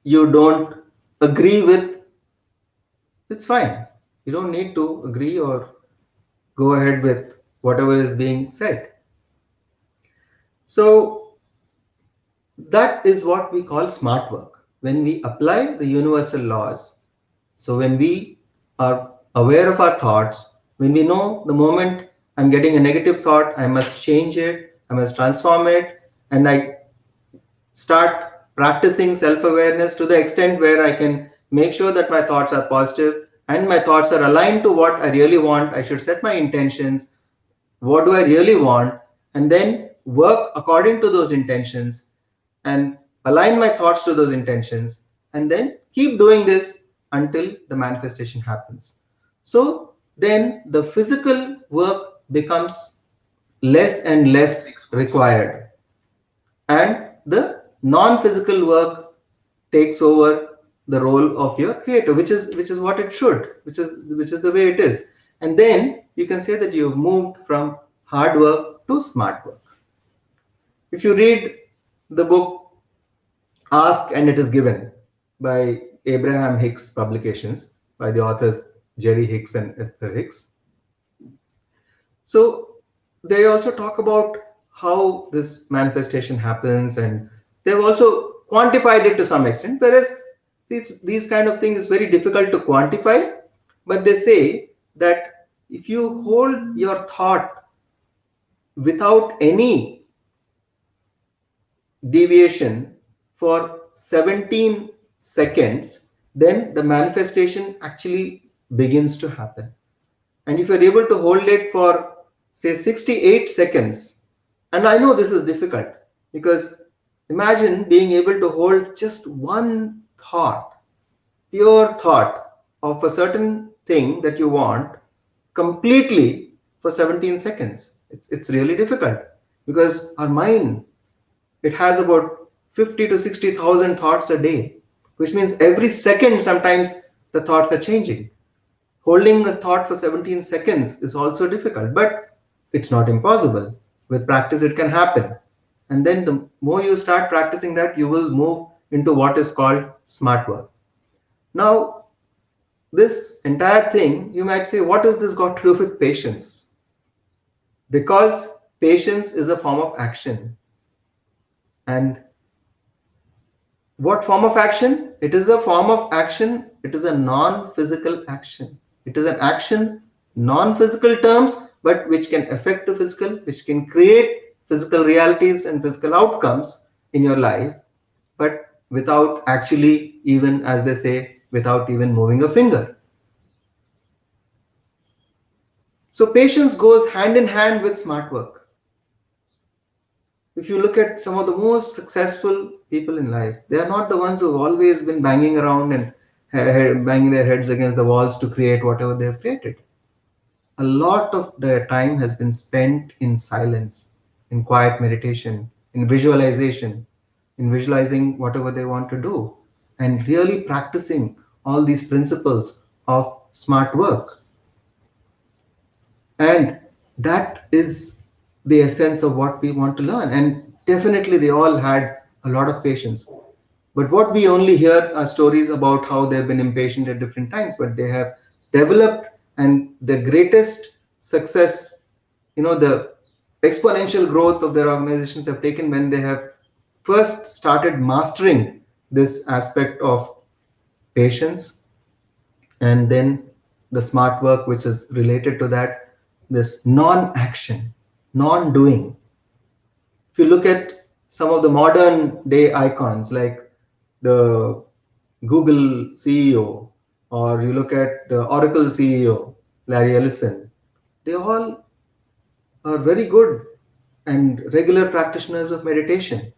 you don't agree with. It's fine. You don't need to agree or go ahead with whatever is being said. So that is what we call smart work. When we apply the universal laws, so when we are aware of our thoughts, when we know the moment I'm getting a negative thought, I must change it, I must transform it, and I start practicing self-awareness to the extent where I can make sure that my thoughts are positive and my thoughts are aligned to what I really want. I should set my intentions. What do I really want? And then work according to those intentions and align my thoughts to those intentions, and then keep doing this until the manifestation happens. So then the physical work becomes less and less required, and the non-physical work takes over the role of your creator, which is what it should, which is the way it is. And then you can say that you've moved from hard work to smart work. If you read the book Ask and It Is Given by Abraham Hicks Publications, by the authors Jerry Hicks and Esther Hicks. So they also talk about how this manifestation happens, and they've also quantified it to some extent, whereas these kind of things is very difficult to quantify, but they say that if you hold your thought without any deviation for 17 seconds, then the manifestation actually begins to happen. And if you're able to hold it for say 68 seconds, and I know this is difficult, because imagine being able to hold just one thought, pure thought of a certain thing that you want completely for 17 seconds. It's really difficult, because our mind, it has about 50 to 60,000 thoughts a day, which means every second sometimes the thoughts are changing. Holding a thought for 17 seconds is also difficult, but it's not impossible. With practice, it can happen. And then the more you start practicing that, you will move into what is called smart work. Now, this entire thing, you might say, what has this got to do with patience? Because patience is a form of action. And what form of action? It is a form of action. It is a non-physical action. It is an action, non-physical terms, but which can affect the physical, which can create physical realities and physical outcomes in your life, but without actually, even as they say, without even moving a finger. So patience goes hand in hand with smart work. If you look at some of the most successful people in life, they are not the ones who have always been banging around and banging their heads against the walls to create whatever they have created. A lot of their time has been spent in silence, in quiet meditation, in visualization, in visualizing whatever they want to do, and really practicing all these principles of smart work. And that is the essence of what we want to learn. And definitely they all had a lot of patience. But what we only hear are stories about how they've been impatient at different times, but they have developed, and the greatest success, the exponential growth of their organizations have taken when they have first started mastering this aspect of patience, and then the smart work which is related to that, this non-action, non-doing. If you look at some of the modern day icons like the Google CEO, or you look at the Oracle CEO, Larry Ellison, they all are very good and regular practitioners of meditation.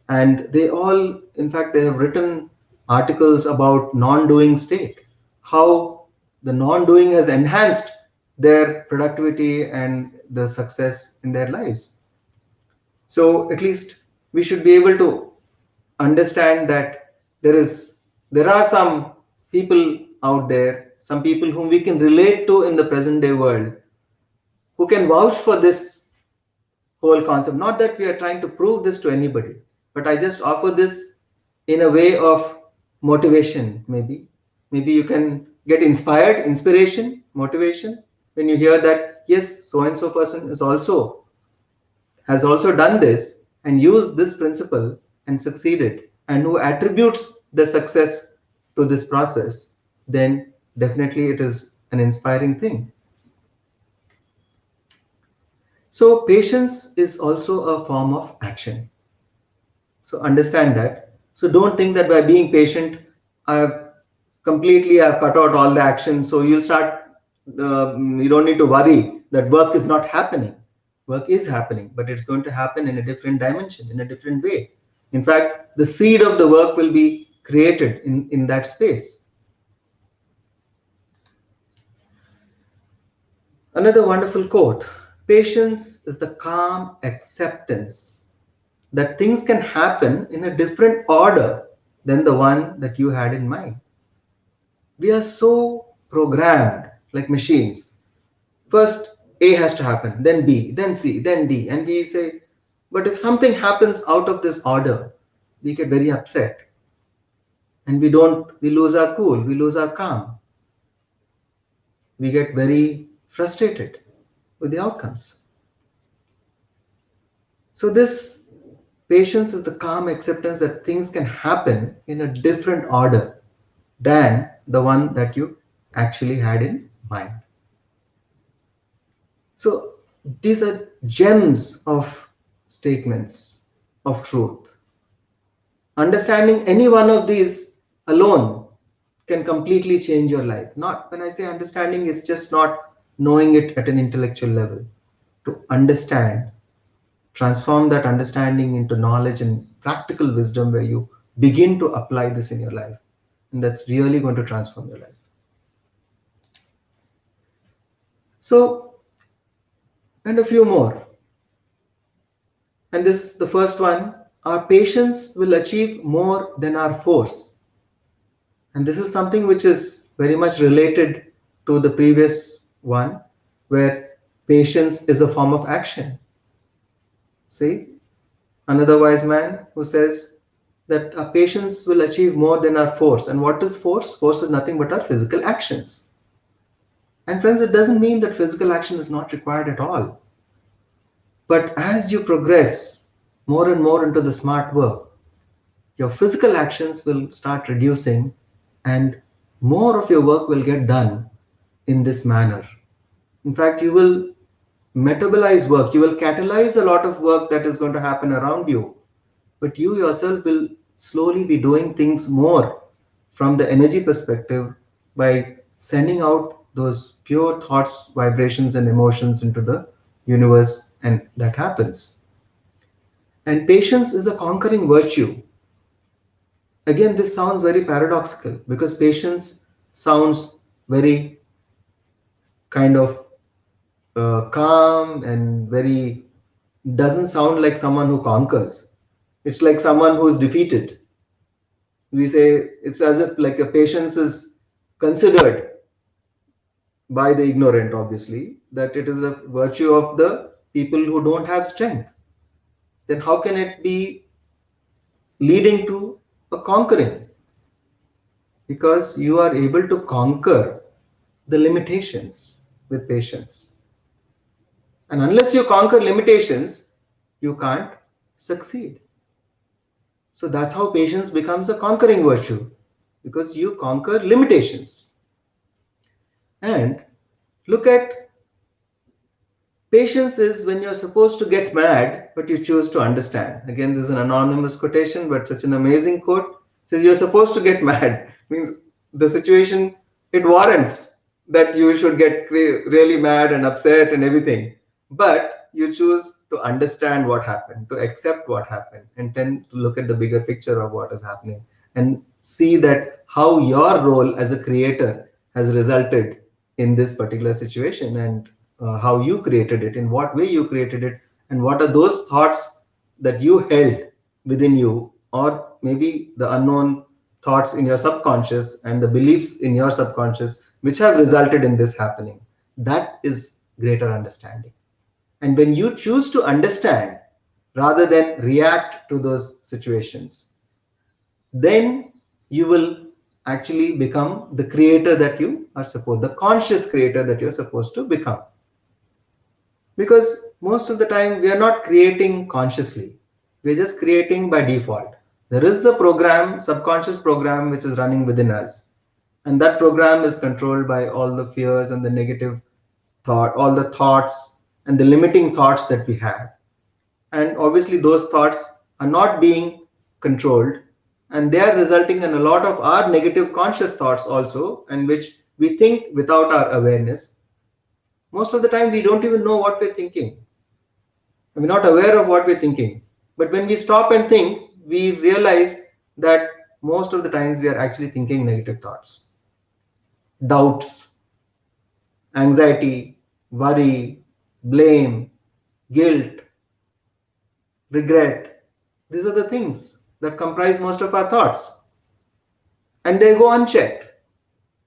And they all, in fact, they have written articles about non-doing state, how the non-doing has enhanced their productivity and the success in their lives. So at least we should be able to understand that there are some people out there, some people whom we can relate to in the present day world, who can vouch for this whole concept. Not that we are trying to prove this to anybody, but I just offer this in a way of motivation. Maybe you can get inspired, inspiration, motivation, when you hear that yes, so and so person has also done this and used this principle and succeeded, and who attributes the success to this process, then definitely it is an inspiring thing. So patience is also a form of action. So understand that. So don't think that by being patient, I've cut out all the action. So you'll start, you don't need to worry that work is not happening. Work is happening, but it's going to happen in a different dimension, in a different way. In fact, the seed of the work will be created in that space. Another wonderful quote: patience is the calm acceptance that things can happen in a different order than the one that you had in mind. We are so programmed like machines. First A has to happen, then B, then C, then D. And we say, but if something happens out of this order, we get very upset. And we lose our cool, we lose our calm. We get very frustrated with the outcomes. So this patience is the calm acceptance that things can happen in a different order than the one that you actually had in mind. So these are gems of statements of truth. Understanding any one of these alone can completely change your life. Not when I say understanding, it's just not knowing it at an intellectual level. To understand, transform that understanding into knowledge and practical wisdom where you begin to apply this in your life. And that's really going to transform your life. So, and a few more. And this, the first one, our patience will achieve more than our force. And this is something which is very much related to the previous one, where patience is a form of action. See, another wise man who says that our patience will achieve more than our force. And what is force? Force is nothing but our physical actions. And friends, it doesn't mean that physical action is not required at all. But as you progress more and more into the smart work, your physical actions will start reducing and more of your work will get done in this manner. In fact, you will metabolize work, you will catalyze a lot of work that is going to happen around you, but you yourself will slowly be doing things more from the energy perspective by sending out those pure thoughts, vibrations, and emotions into the universe, and that happens. And patience is a conquering virtue. Again, this sounds very paradoxical because patience sounds very kind of calm and very doesn't sound like someone who conquers. It's like someone who is defeated. We say it's as if like a patience is considered by the ignorant, obviously, that it is a virtue of the people who don't have strength. Then how can it be leading to a conquering? Because you are able to conquer the limitations with patience. And unless you conquer limitations, you can't succeed. So that's how patience becomes a conquering virtue, because you conquer limitations. And look at patience is when you're supposed to get mad, but you choose to understand. Again, this is an anonymous quotation, but such an amazing quote. It says you're supposed to get mad. Means the situation, it warrants that you should get really mad and upset and everything. But you choose to understand what happened, to accept what happened, and then to look at the bigger picture of what is happening and see that how your role as a creator has resulted in this particular situation, and how you created it, in what way you created it, and what are those thoughts that you held within you, or maybe the unknown thoughts in your subconscious and the beliefs in your subconscious which have resulted in this happening. That is greater understanding. And when you choose to understand rather than react to those situations, then you will actually become the creator that you are supposed, the conscious creator that you're supposed to become. Because most of the time we are not creating consciously, we're just creating by default. There is a program, subconscious program, which is running within us, and that program is controlled by all the fears and the negative thought, all the thoughts and the limiting thoughts that we have. And obviously those thoughts are not being controlled, and they are resulting in a lot of our negative conscious thoughts also, and which we think without our awareness. Most of the time we don't even know what we're thinking. We're not aware of what we're thinking. But when we stop and think, we realize that most of the times we are actually thinking negative thoughts, doubts, anxiety, worry, blame, guilt, regret. These are the things that comprise most of our thoughts. And they go unchecked.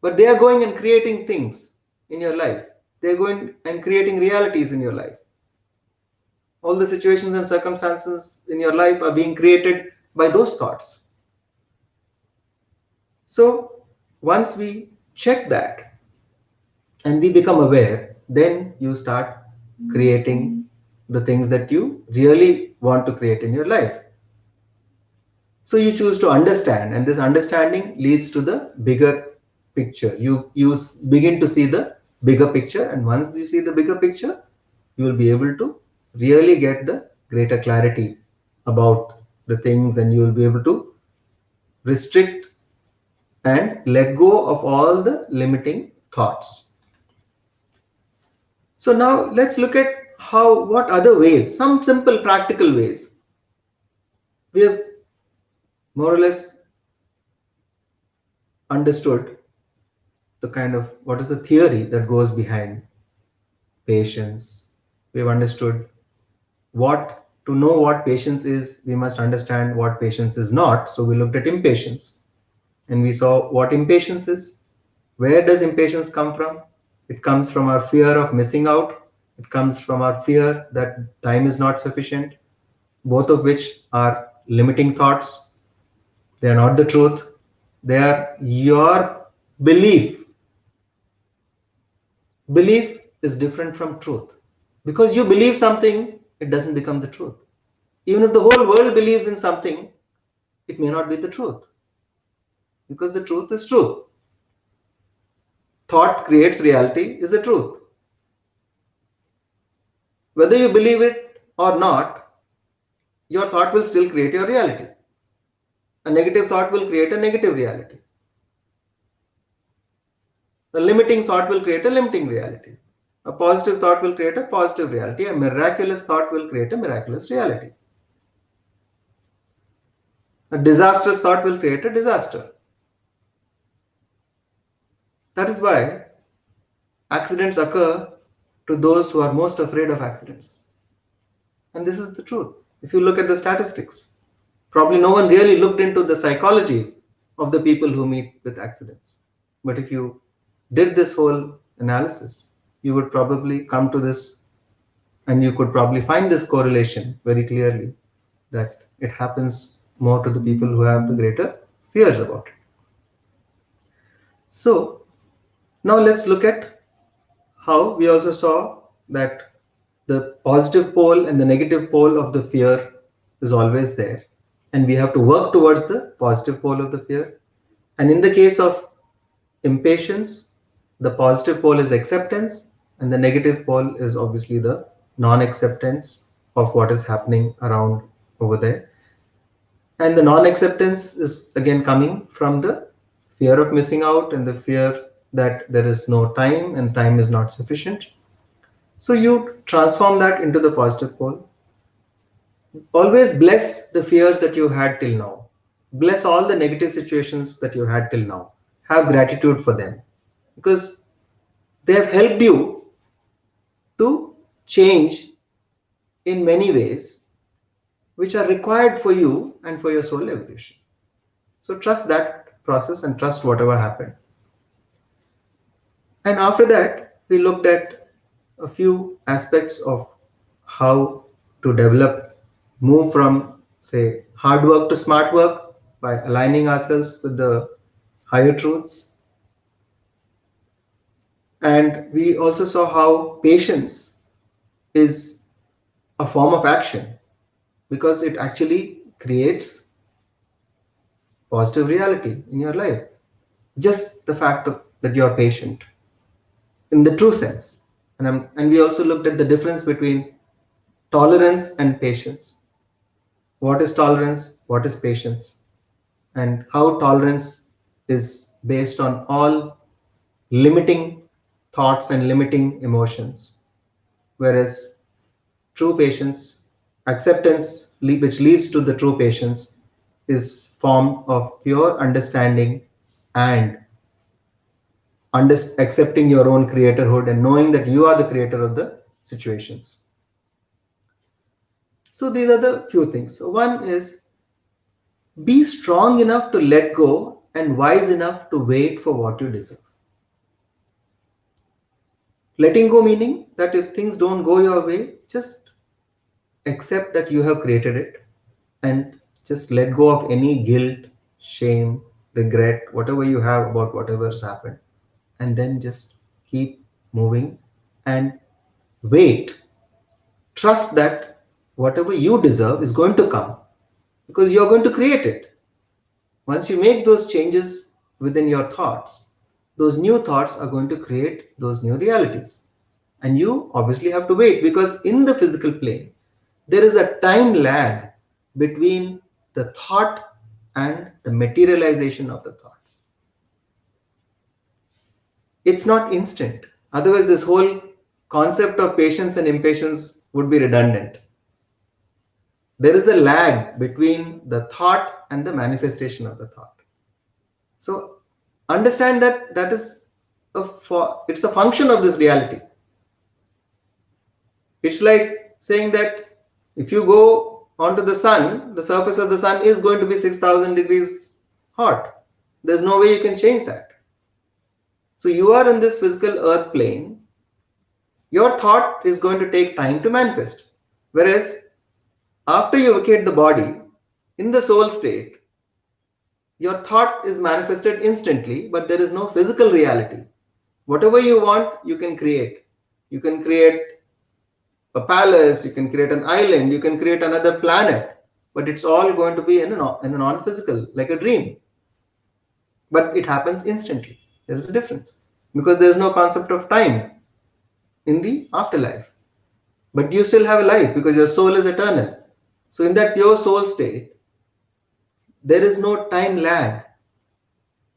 But they are going and creating things in your life. They're going and creating realities in your life. All the situations and circumstances in your life are being created by those thoughts. So once we check that and we become aware, then you start creating the things that you really want to create in your life. So you choose to understand, and this understanding leads to the bigger picture. You begin to see the bigger picture, and once you see the bigger picture, you will be able to really get the greater clarity about the things, and you will be able to restrict and let go of all the limiting thoughts. So now let's look at what other ways, some simple practical ways. We have more or less understood the kind of what is the theory that goes behind patience. We have understood what to know what patience is, we must understand what patience is not. So we looked at impatience and we saw what impatience is. Where does impatience come from? It comes from our fear of missing out. It comes from our fear that time is not sufficient, both of which are limiting thoughts. They are not the truth. They are your belief. Belief is different from truth. Because you believe something, it doesn't become the truth. Even if the whole world believes in something, it may not be the truth. Because the truth is truth. Thought creates reality is the truth. Whether you believe it or not, your thought will still create your reality. A negative thought will create a negative reality. A limiting thought will create a limiting reality. A positive thought will create a positive reality. A miraculous thought will create a miraculous reality. A disastrous thought will create a disaster. That is why accidents occur to those who are most afraid of accidents. And this is the truth. If you look at the statistics, probably no one really looked into the psychology of the people who meet with accidents. But if you did this whole analysis, you would probably come to this, and you could probably find this correlation very clearly, that it happens more to the people who have the greater fears about it. So now let's look at how we also saw that the positive pole and the negative pole of the fear is always there, and we have to work towards the positive pole of the fear. And in the case of impatience, the positive pole is acceptance, and the negative pole is obviously the non-acceptance of what is happening around over there. And the non-acceptance is again coming from the fear of missing out and the fear that there is no time and time is not sufficient. So you transform that into the positive pole. Always bless the fears that you had till now. Bless all the negative situations that you had till now. Have gratitude for them because they have helped you to change in many ways which are required for you and for your soul evolution. So trust that process and trust whatever happened. And after that, we looked at a few aspects of how to develop, move from, say, hard work to smart work by aligning ourselves with the higher truths. And we also saw how patience is a form of action because it actually creates positive reality in your life. Just the fact that you're patient in the true sense. And we also looked at the difference between tolerance and patience. What is tolerance? What is patience? And how tolerance is based on all limiting thoughts and limiting emotions. Whereas true patience, acceptance, which leads to the true patience, is formed of pure understanding and accepting your own creatorhood and knowing that you are the creator of the situations. So these are the few things. So one is be strong enough to let go and wise enough to wait for what you deserve. Letting go meaning that if things don't go your way, just accept that you have created it and just let go of any guilt, shame, regret, whatever you have about whatever has happened. And then just keep moving and wait. Trust that whatever you deserve is going to come because you're going to create it. Once you make those changes within your thoughts, those new thoughts are going to create those new realities. And you obviously have to wait because in the physical plane, there is a time lag between the thought and the materialization of the thought. It's not instant. Otherwise, this whole concept of patience and impatience would be redundant. There is a lag between the thought and the manifestation of the thought. So understand that it's a function of this reality. It's like saying that if you go onto the sun, the surface of the sun is going to be 6,000 degrees hot. There's no way you can change that. So you are in this physical earth plane. Your thought is going to take time to manifest. Whereas after you vacate the body, in the soul state, your thought is manifested instantly, but there is no physical reality. Whatever you want, you can create. You can create a palace, you can create an island, you can create another planet, but it's all going to be in a non-physical, like a dream. But it happens instantly. There is a difference because there is no concept of time in the afterlife. But you still have a life because your soul is eternal. So in that pure soul state, there is no time lag.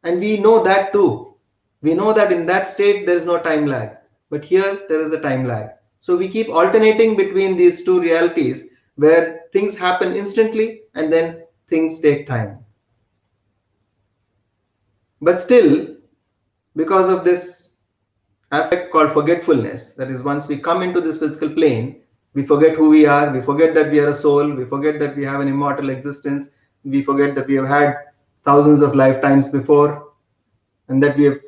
And we know that too. We know that in that state, there is no time lag. But here, there is a time lag. So we keep alternating between these two realities where things happen instantly and then things take time. But still, because of this aspect called forgetfulness, that is, once we come into this physical plane, we forget who we are, we forget that we are a soul, we forget that we have an immortal existence, we forget that we have had thousands of lifetimes before, and that we have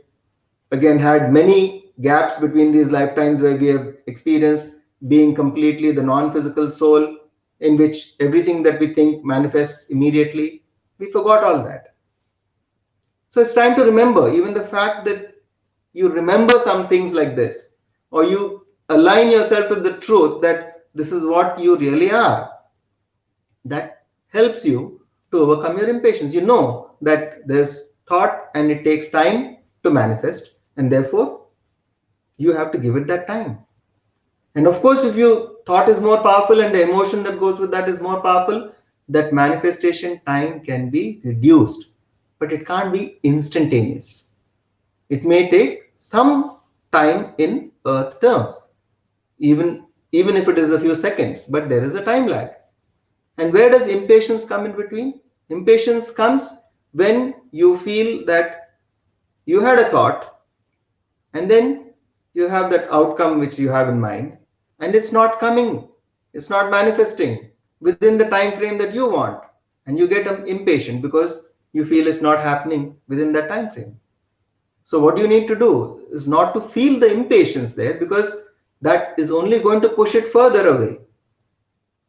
again had many gaps between these lifetimes where we have experienced being completely the non-physical soul in which everything that we think manifests immediately. We forgot all that. So it's time to remember even the fact that you remember some things like this, or you align yourself with the truth that this is what you really are. That helps you to overcome your impatience. You know that there's thought and it takes time to manifest, and therefore You have to give it that time. And of course, if your thought is more powerful and the emotion that goes with that is more powerful, that manifestation time can be reduced, but it can't be instantaneous. It may take some time in earth terms, even if it is a few seconds, but there is a time lag. And where does impatience come in between? Impatience comes when you feel that you had a thought and then you have that outcome which you have in mind, and it's not coming, it's not manifesting within the time frame that you want, and you get impatient because you feel it's not happening within that time frame. So what you need to do is not to feel the impatience there, because that is only going to push it further away.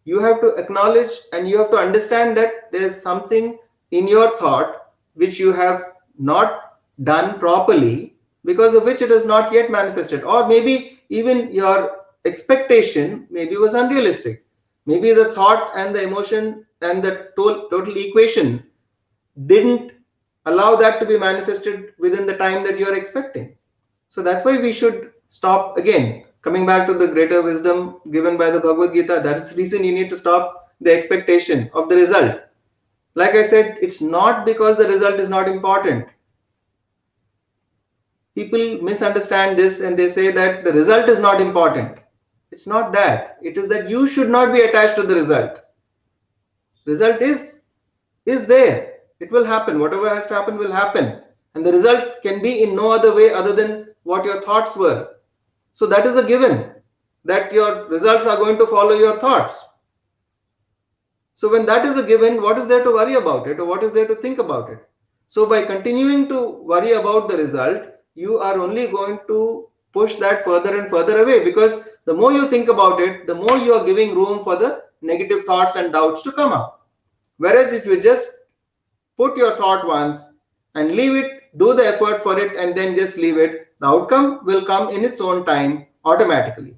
You have to acknowledge and you have to understand that there's something in your thought which you have not done properly, because of which it is not yet manifested, or maybe even your expectation maybe was unrealistic. Maybe the thought and the emotion and the total equation didn't allow that to be manifested within the time that you are expecting. So that's why we should stop. Again, coming back to the greater wisdom given by the Bhagavad Gita, that is the reason you need to stop the expectation of the result. Like I said, it's not because the result is not important. People misunderstand this and they say that the result is not important. It's not that. It is that you should not be attached to the result. Result is there. It will happen. Whatever has to happen will happen. And the result can be in no other way other than what your thoughts were. So that is a given, that your results are going to follow your thoughts. So when that is a given, what is there to worry about it, or what is there to think about it? So by continuing to worry about the result, you are only going to push that further and further away, because the more you think about it, the more you are giving room for the negative thoughts and doubts to come up. Whereas if you just put your thought once and leave it, do the effort for it, and then just leave it, the outcome will come in its own time automatically.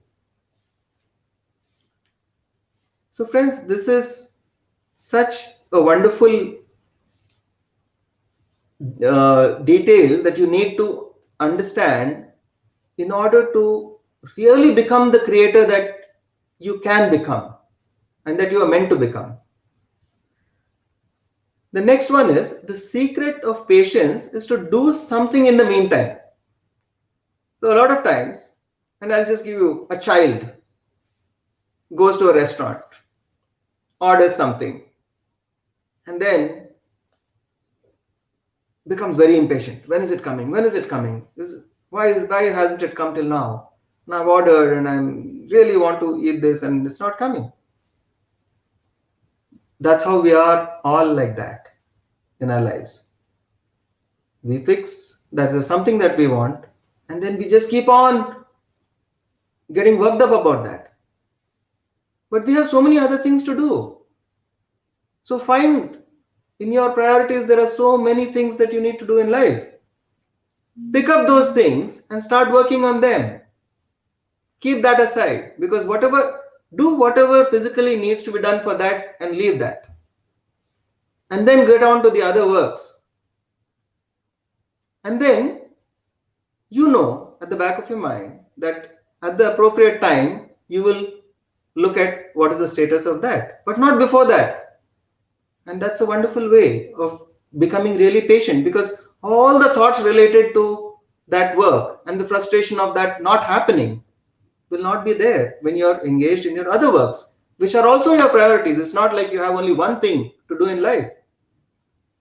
So friends, this is such a wonderful detail that you need to understand in order to really become the creator that you can become and that you are meant to become. The next one is, the secret of patience is to do something in the meantime. So a lot of times, and I'll just give you, a child goes to a restaurant, orders something, and then becomes very impatient. When is it coming? When is it coming? Why hasn't it come till now? And I've ordered and I really want to eat this and it's not coming. That's how we are all like that in our lives. We fix that is something that we want, and then we just keep on getting worked up about that. But we have so many other things to do. So find in your priorities, there are so many things that you need to do in life. Pick up those things and start working on them. Keep that aside, because do whatever physically needs to be done for that and leave that. And then get on to the other works. And then you know at the back of your mind that at the appropriate time you will look at what is the status of that, but not before that. And that's a wonderful way of becoming really patient, because all the thoughts related to that work and the frustration of that not happening will not be there when you're engaged in your other works, which are also your priorities. It's not like you have only one thing to do in life.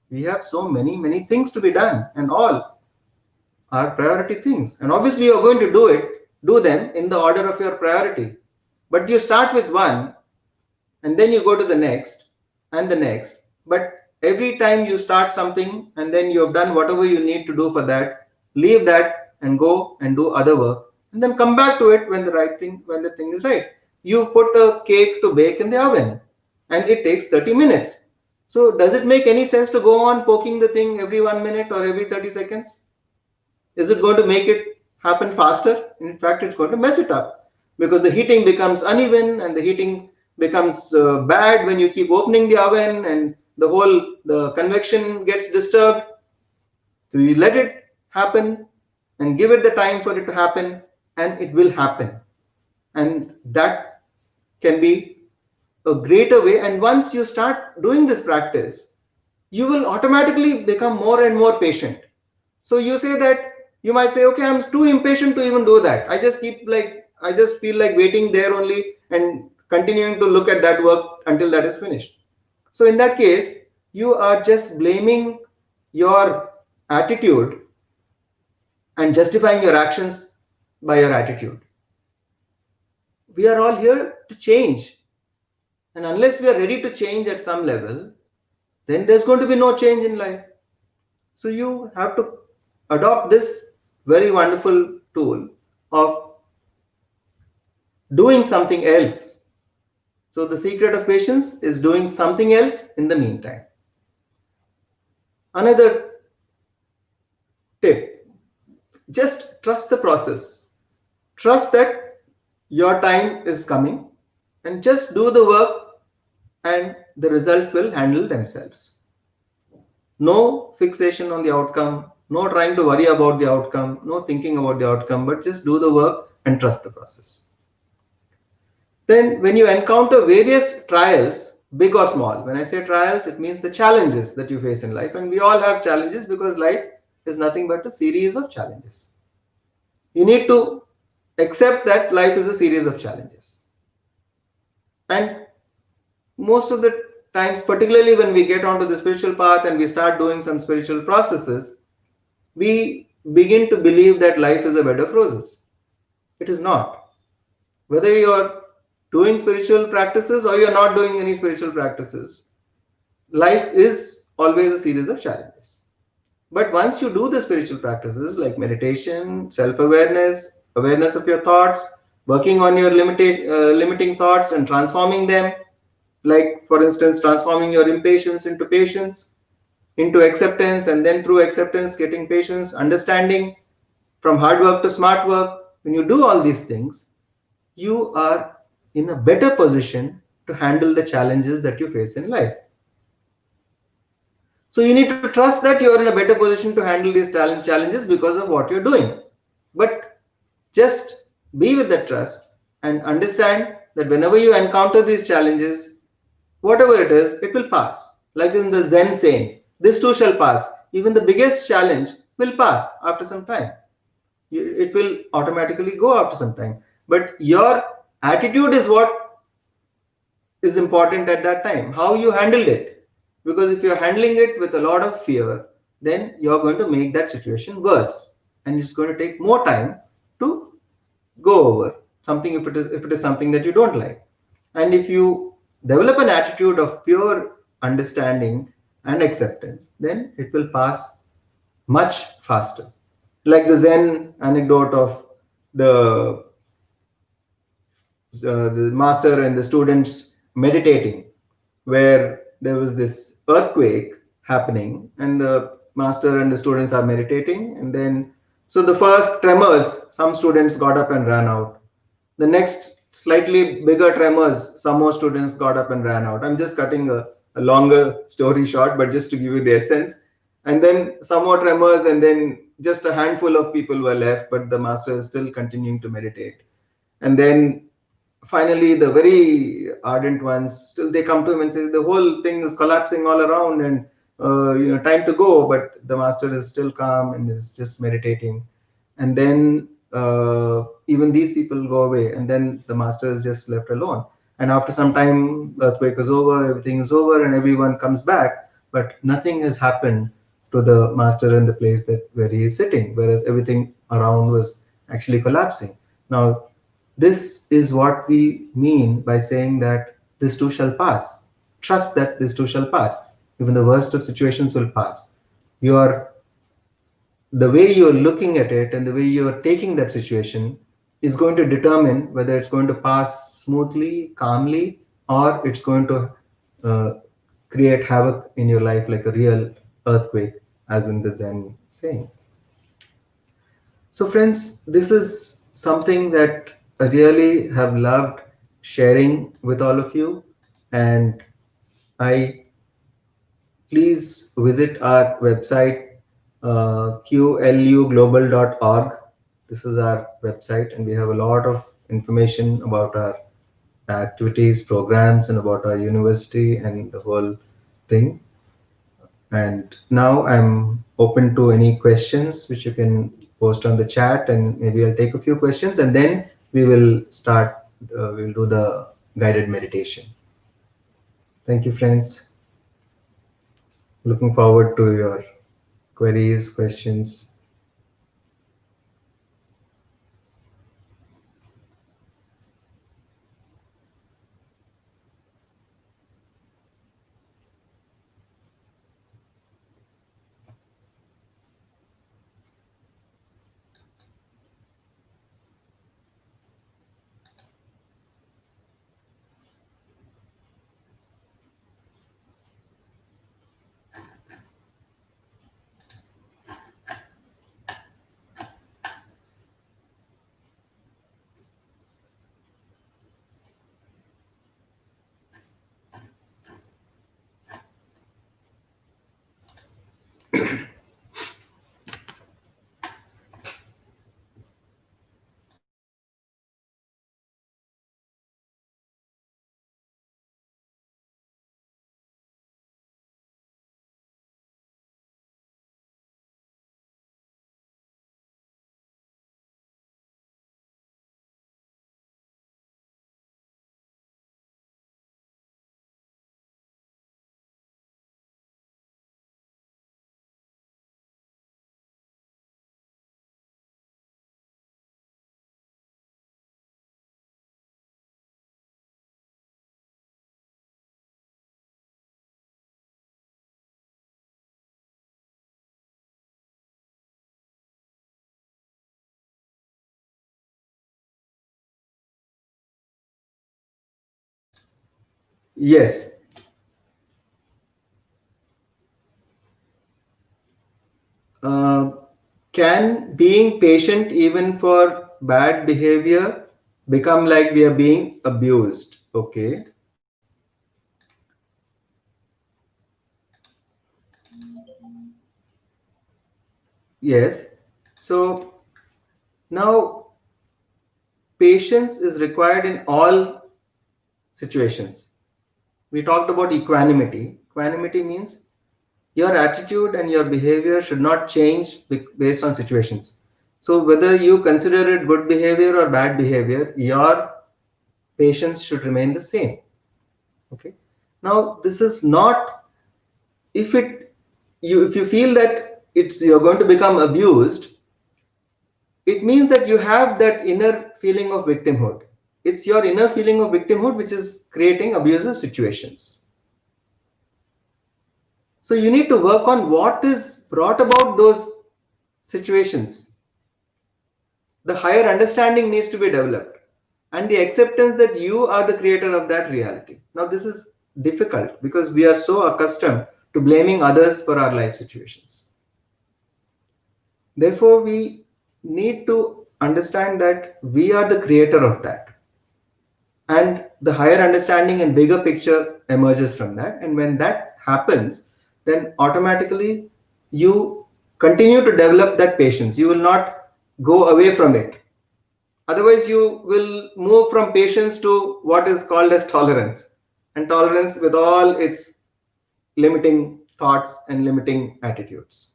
We have so many things to be done, and all are priority things. And obviously you're going to do them in the order of your priority. But you start with one and then you go to the next and the next. But every time you start something and then you have done whatever you need to do for that, leave that and go and do other work, and then come back to it when the thing is right. You put a cake to bake in the oven and it takes 30 minutes. So does it make any sense to go on poking the thing every 1 minute or every 30 seconds? Is it going to make it happen faster? In fact, it's going to mess it up, because the heating becomes uneven and the heating becomes bad when you keep opening the oven, and the convection gets disturbed. So you let it happen and give it the time for it to happen, and it will happen. And that can be a greater way. And once you start doing this practice, you will automatically become more and more patient. So you say that, you might say, okay, I'm too impatient to even do that. I just feel like waiting there only and continuing to look at that work until that is finished. So in that case, you are just blaming your attitude and justifying your actions by your attitude. We are all here to change. And unless we are ready to change at some level, then there's going to be no change in life. So you have to adopt this very wonderful tool of doing something else. So the secret of patience is doing something else in the meantime. Another tip, just trust the process. Trust that your time is coming and just do the work and the results will handle themselves. No fixation on the outcome, no trying to worry about the outcome, no thinking about the outcome, but just do the work and trust the process. Then when you encounter various trials, big or small, when I say trials, it means the challenges that you face in life. And we all have challenges because life is nothing but a series of challenges. You need to accept that life is a series of challenges. And most of the times, particularly when we get onto the spiritual path and we start doing some spiritual processes, we begin to believe that life is a bed of roses. It is not. Whether you're doing spiritual practices or you're not doing any spiritual practices, life is always a series of challenges. But once you do the spiritual practices like meditation, self-awareness, awareness of your thoughts, working on your limiting thoughts and transforming them, like for instance, transforming your impatience into patience, into acceptance, and then through acceptance, getting patience, understanding, from hard work to smart work. When you do all these things, you are in a better position to handle the challenges that you face in life. So you need to trust that you are in a better position to handle these challenges because of what you're doing. But just be with that trust and understand that whenever you encounter these challenges, whatever it is, it will pass. Like in the Zen saying, this too shall pass. Even the biggest challenge will pass after some time. It will automatically go after some time. But your attitude is what is important at that time, how you handled it. Because if you're handling it with a lot of fear, then you're going to make that situation worse. And it's going to take more time to go over something if it is something that you don't like. And if you develop an attitude of pure understanding and acceptance, then it will pass much faster. Like the Zen anecdote of the the master and the students meditating, where there was this earthquake happening and the master and the students are meditating, and then so the first tremors, some students got up and ran out. The next slightly bigger tremors, some more students got up and ran out. I'm just cutting a longer story short, but just to give you the essence. And then some more tremors, and then just a handful of people were left, but the master is still continuing to meditate. And then finally the very ardent ones, still they come to him and say the whole thing is collapsing all around, and time to go, but the master is still calm and is just meditating. And then even these people go away, and then the master is just left alone. And after some time, the earthquake is over, everything is over, and everyone comes back, but nothing has happened to the master in the place that where he is sitting, whereas everything around was actually collapsing. Now this is what we mean by saying that this too shall pass. Trust that this too shall pass. Even the worst of situations will pass. Your The way you're looking at it and the way you're taking that situation is going to determine whether it's going to pass smoothly, calmly, or it's going to uh, create havoc in your life like a real earthquake, as in the Zen saying. So, friends, this is something that I really have loved sharing with all of you. And I please visit our website, qluglobal.org, this is our website, and we have a lot of information about our activities, programs, and about our university and the whole thing. And now I'm open to any questions which you can post on the chat, and maybe I'll take a few questions and then we will start, we'll do the guided meditation. Thank you, friends. Looking forward to your queries, questions. Yes. Uh, can being patient even for bad behavior become like we are being abused? Okay. Yes. So now patience is required in all situations. We talked about equanimity. Equanimity means your attitude and your behavior should not change based on situations. So whether you consider it good behavior or bad behavior, your patience should remain the same. Okay. Now this is not, if you feel that you're going to become abused, it means that you have that inner feeling of victimhood. It's your inner feeling of victimhood which is creating abusive situations. So you need to work on what is brought about those situations. The higher understanding needs to be developed, and the acceptance that you are the creator of that reality. Now this is difficult because we are so accustomed to blaming others for our life situations. Therefore, we need to understand that we are the creator of that. And the higher understanding and bigger picture emerges from that. And when that happens, then automatically you continue to develop that patience. You will not go away from it. Otherwise, you will move from patience to what is called as tolerance. And tolerance with all its limiting thoughts and limiting attitudes.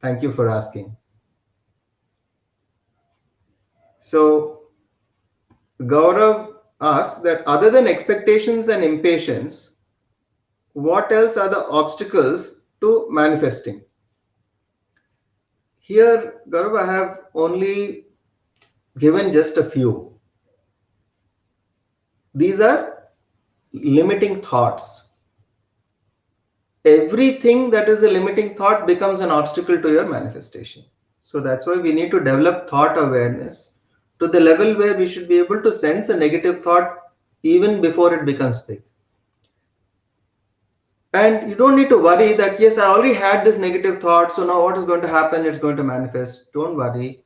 Thank you for asking. So, Gaurav asks that other than expectations and impatience, what else are the obstacles to manifesting? Here, Gaurav, I have only given just a few. These are limiting thoughts. Everything that is a limiting thought becomes an obstacle to your manifestation. So that's why we need to develop thought awareness to the level where we should be able to sense a negative thought even before it becomes big. And you don't need to worry that, yes, I already had this negative thought, so now what is going to happen? It's going to manifest. Don't worry.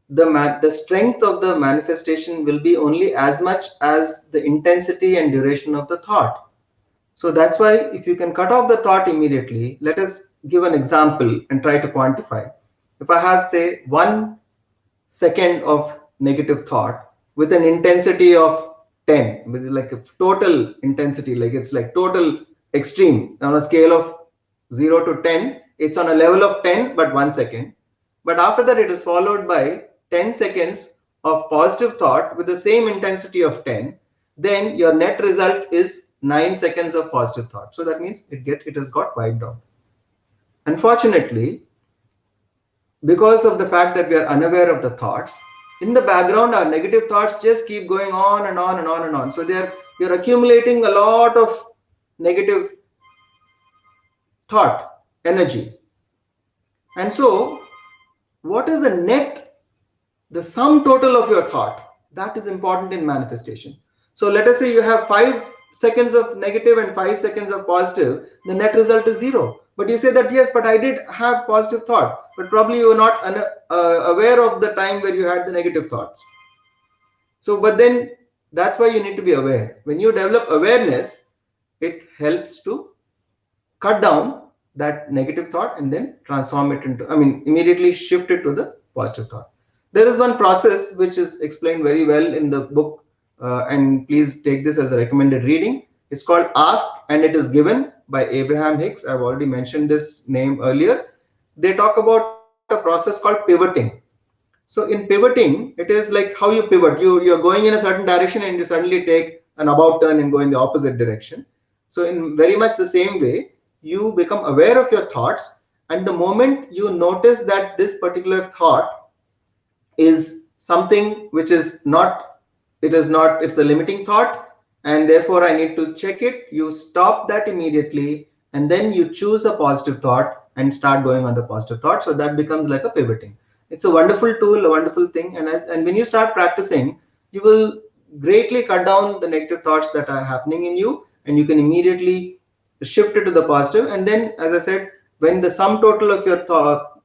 The strength of the manifestation will be only as much as the intensity and duration of the thought. So that's why if you can cut off the thought immediately, let us give an example and try to quantify. if I have, say, 1 second of negative thought with an intensity of 10, with like a total intensity, like it's like total extreme on a scale of 0 to 10, it's on a level of 10, but 1 second. But after that, it is followed by 10 seconds of positive thought with the same intensity of 10. Then your net result is 9 seconds of positive thought. So that means it has got wiped out. Unfortunately, because of the fact that we are unaware of the thoughts, in the background our negative thoughts just keep going on and on and on and on. So you're accumulating a lot of negative thought energy. And so what is the net, the sum total of your thought? That is important in manifestation. So let us say you have 5 seconds of negative and 5 seconds of positive, the net result is 0. But you say that, yes, but I did have positive thought, but probably you were not aware of the time where you had the negative thoughts. So, but then that's why you need to be aware. When you develop awareness, it helps to cut down that negative thought and then transform it into, immediately shift it to the positive thought. There is one process which is explained very well in the book, and please take this as a recommended reading. It's called Ask and It Is Given by Abraham Hicks. I've already mentioned this name earlier. They talk about a process called pivoting. So in pivoting, it is like how you pivot. You're going in a certain direction and you suddenly take an about turn and go in the opposite direction. So in very much the same way, you become aware of your thoughts, and the moment you notice that this particular thought is something which is not, it's a limiting thought, and therefore I need to check it, you stop that immediately, and then you choose a positive thought and start going on the positive thought. So that becomes like a pivoting. It's a wonderful tool, a wonderful thing, and when you start practicing, you will greatly cut down the negative thoughts that are happening in you, and you can immediately shift it to the positive. And then, as I said, when the sum total of your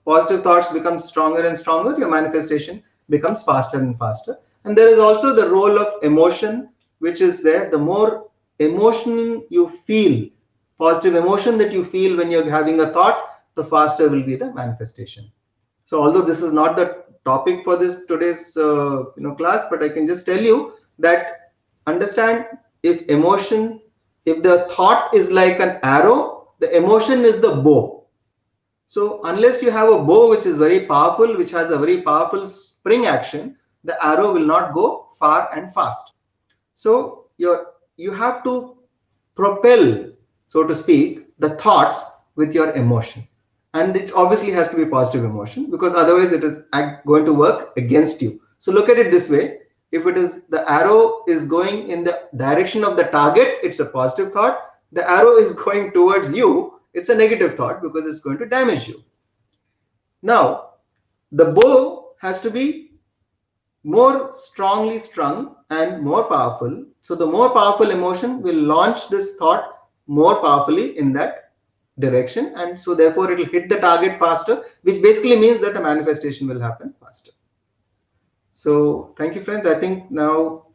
positive thoughts becomes stronger and stronger, your manifestation becomes faster and faster. And there is also the role of emotion, which is there. The more emotion you feel, positive emotion that you feel when you're having a thought, the faster will be the manifestation. So although this is not the topic for this today's class, but I can just tell you that understand, if the thought is like an arrow, the emotion is the bow. So unless you have a bow which is very powerful, which has a very powerful spring action, the arrow will not go far and fast. So you have to propel, so to speak, the thoughts with your emotion. And it obviously has to be positive emotion, because otherwise it is going to work against you. So look at it this way. If it is, the arrow is going in the direction of the target, it's a positive thought. The arrow is going towards you, it's a negative thought, because it's going to damage you. Now, the bow has to be more strongly strung and more powerful. So the more powerful emotion will launch this thought more powerfully in that direction, and so therefore it will hit the target faster, which basically means that a manifestation will happen faster. So thank you, friends. I think now,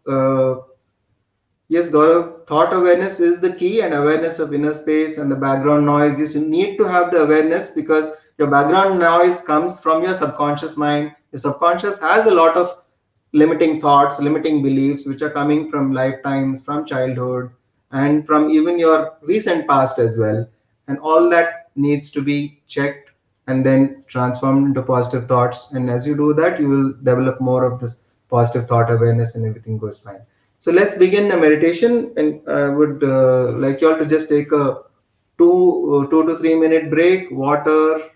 yes, Gaurav, thought awareness is the key, and awareness of inner space and the background noise. You need to have the awareness, because your background noise comes from your subconscious mind. Your subconscious has a lot of limiting thoughts, limiting beliefs, which are coming from lifetimes, from childhood, and from even your recent past as well. And all that needs to be checked and then transformed into positive thoughts. And as you do that, you will develop more of this positive thought awareness, and everything goes fine. So let's begin a meditation, and I would like you all to just take a 2 to 3 minute break, water,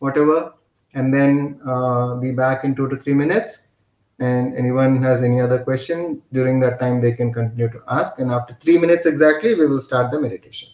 whatever, and then be back in 2 to 3 minutes. And anyone has any other question during that time, they can continue to ask. And after 3 minutes exactly, we will start the meditation.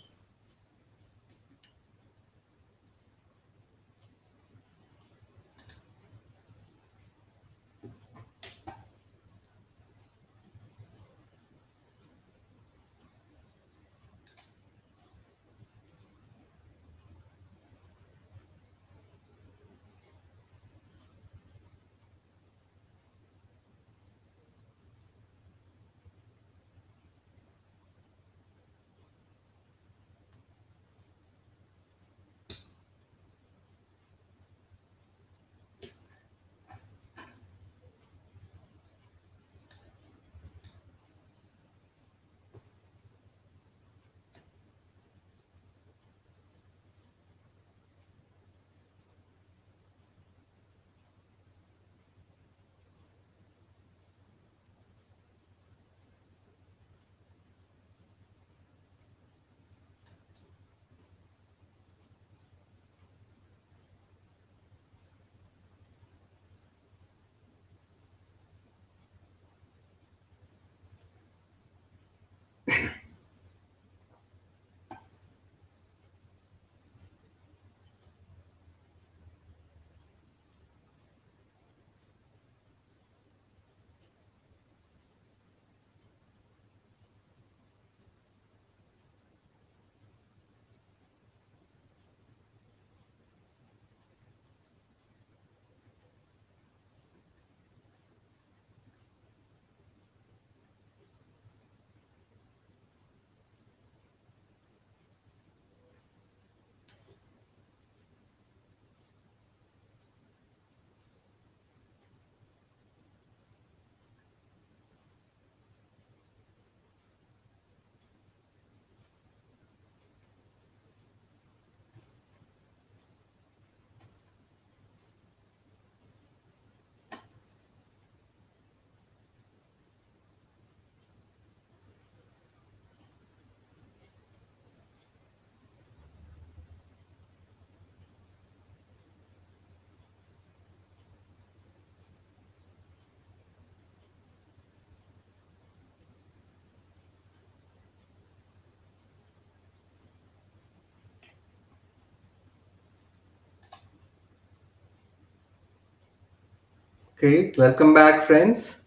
Okay, welcome back, friends.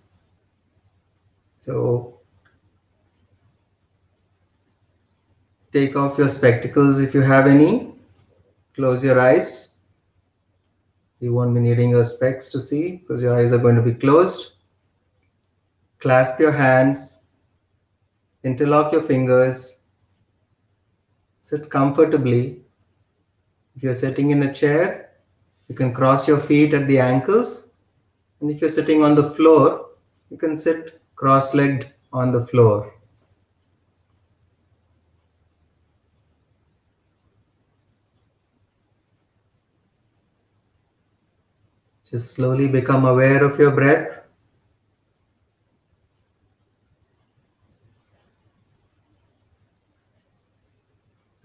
So, take off your spectacles if you have any. Close your eyes. You won't be needing your specs to see because your eyes are going to be closed. Clasp your hands, interlock your fingers, sit comfortably. If you're sitting in a chair, you can cross your feet at the ankles. And if you're sitting on the floor, you can sit cross-legged on the floor. Just slowly become aware of your breath.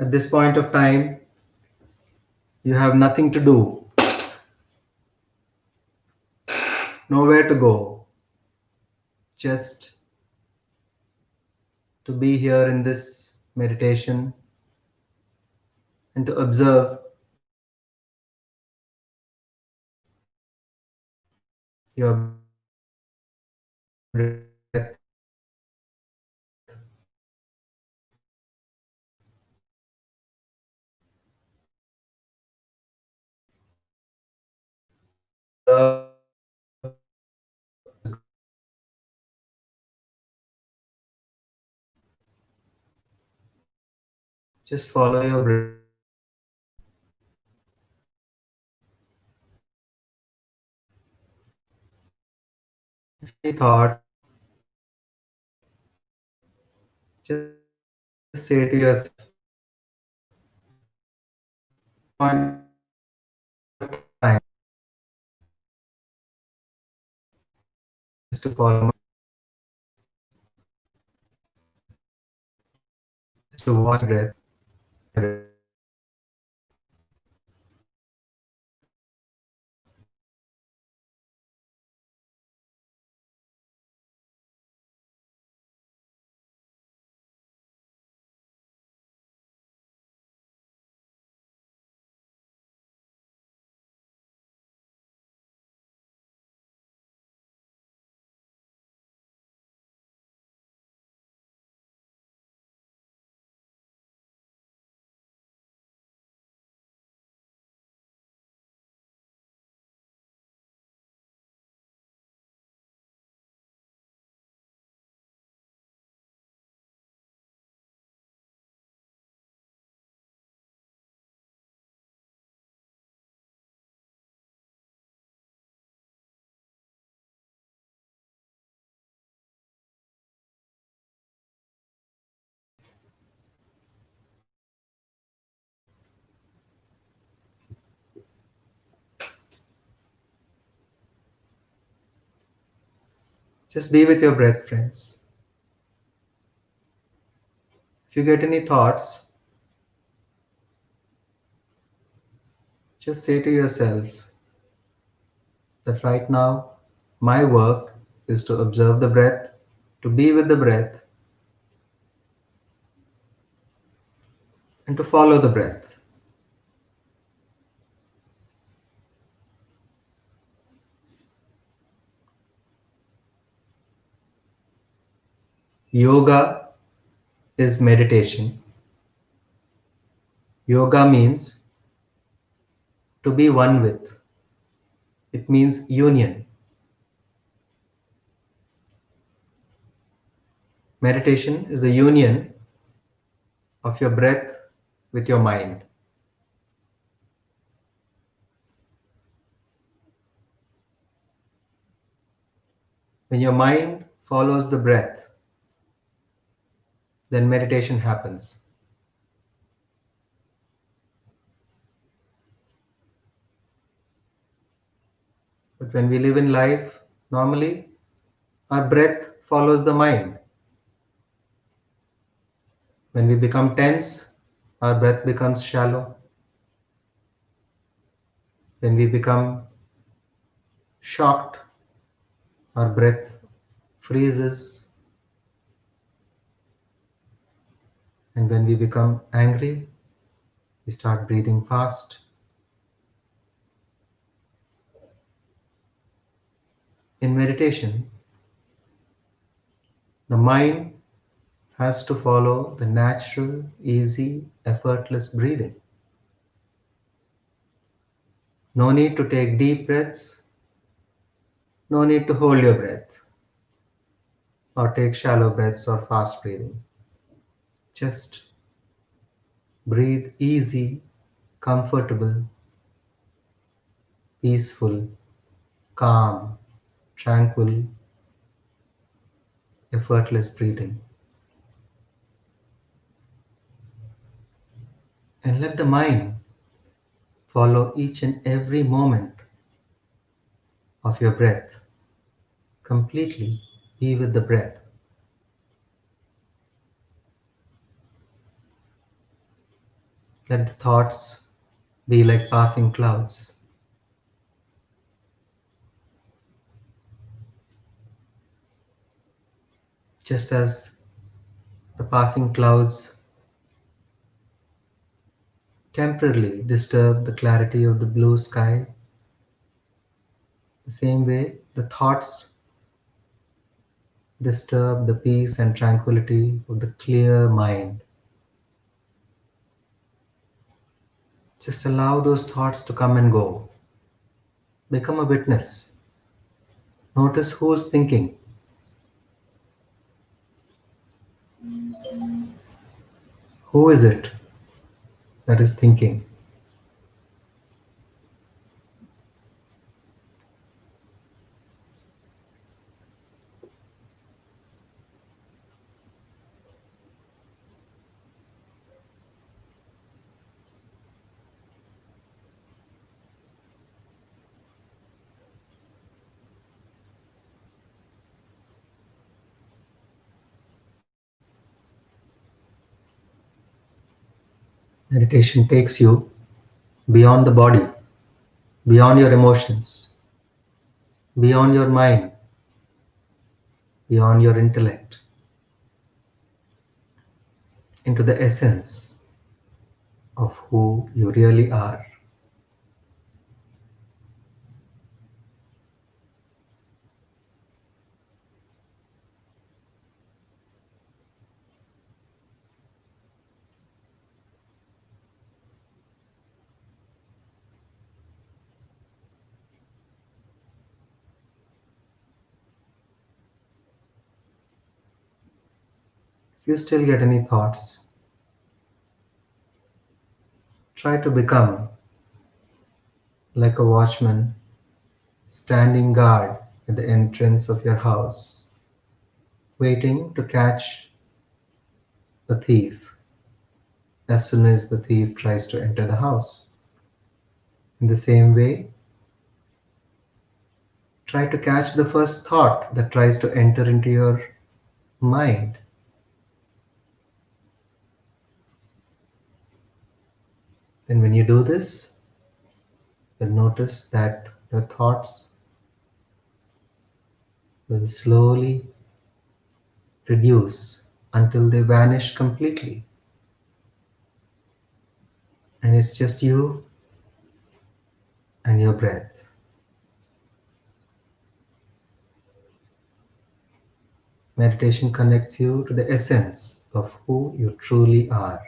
At this point of time, you have nothing to do, nowhere to go, just to be here in this meditation and to observe your breath. Just follow your breath. If any thought, just say to yourself, point of time, just to follow my, just to watch breath. Just be with your breath, friends. If you get any thoughts, just say to yourself that right now, my work is to observe the breath, to be with the breath, and to follow the breath. Yoga is meditation. Yoga means to be one with. It means union. Meditation is the union of your breath with your mind. When your mind follows the breath, then meditation happens. But when we live in life, normally our breath follows the mind. When we become tense, our breath becomes shallow. When we become shocked, our breath freezes. And when we become angry, we start breathing fast. In meditation, the mind has to follow the natural, easy, effortless breathing. No need to take deep breaths, no need to hold your breath or take shallow breaths or fast breathing. Just breathe easy, comfortable, peaceful, calm, tranquil, effortless breathing. And let the mind follow each and every moment of your breath. Completely be with the breath. Let the thoughts be like passing clouds. Just as the passing clouds temporarily disturb the clarity of the blue sky, the same way the thoughts disturb the peace and tranquility of the clear mind. Just allow those thoughts to come and go. Become a witness. Notice who is thinking. Who is it that is thinking? Meditation takes you beyond the body, beyond your emotions, beyond your mind, beyond your intellect, into the essence of who you really are. If you still get any thoughts, try to become like a watchman standing guard at the entrance of your house, waiting to catch the thief as soon as the thief tries to enter the house. In the same way, try to catch the first thought that tries to enter into your mind. And when you do this, you'll notice that your thoughts will slowly reduce until they vanish completely. And it's just you and your breath. Meditation connects you to the essence of who you truly are.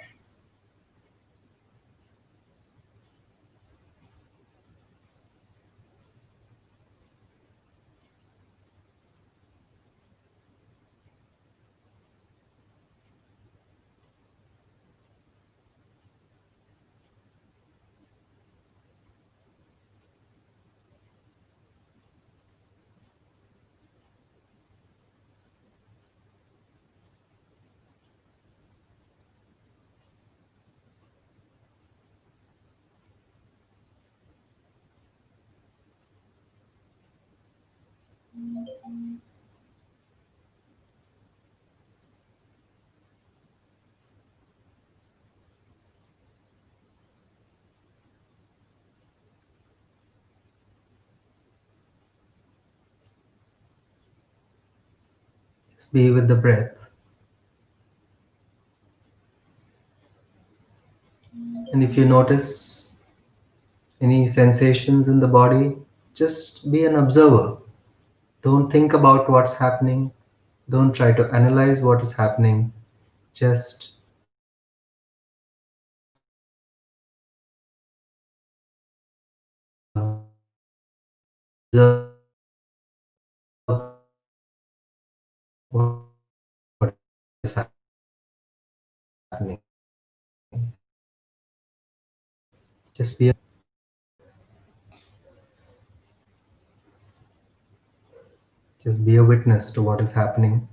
Just be with the breath. And if you notice any sensations in the body, just be an observer. Don't think about what's happening. Don't try to analyze what is happening. Just just be a witness to what is happening.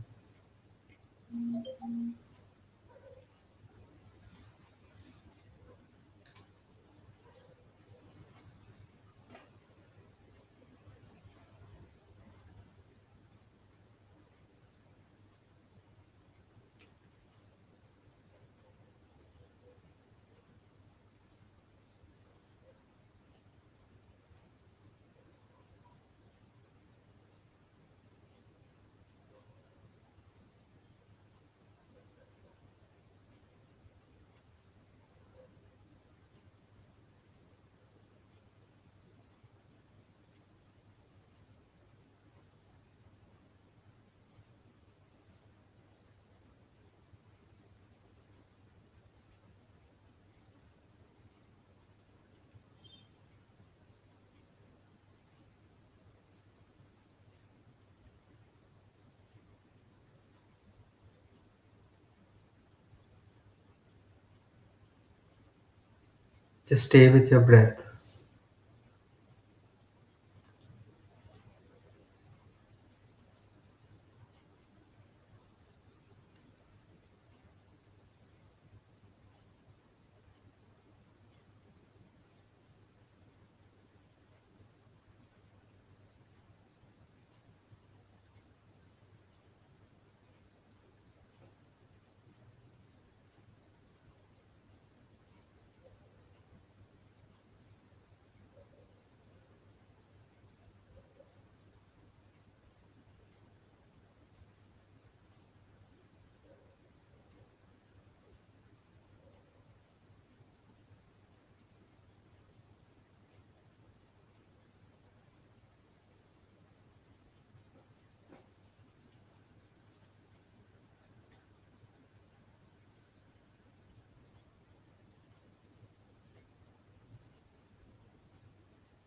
Just stay with your breath.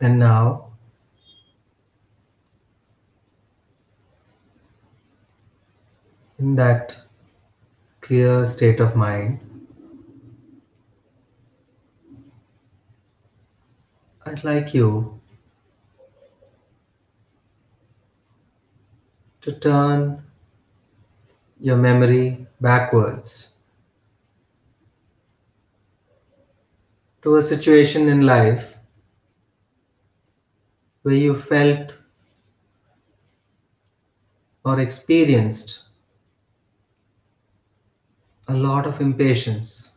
And now, in that clear state of mind, I'd like you to turn your memory backwards to a situation in life where you felt or experienced a lot of impatience.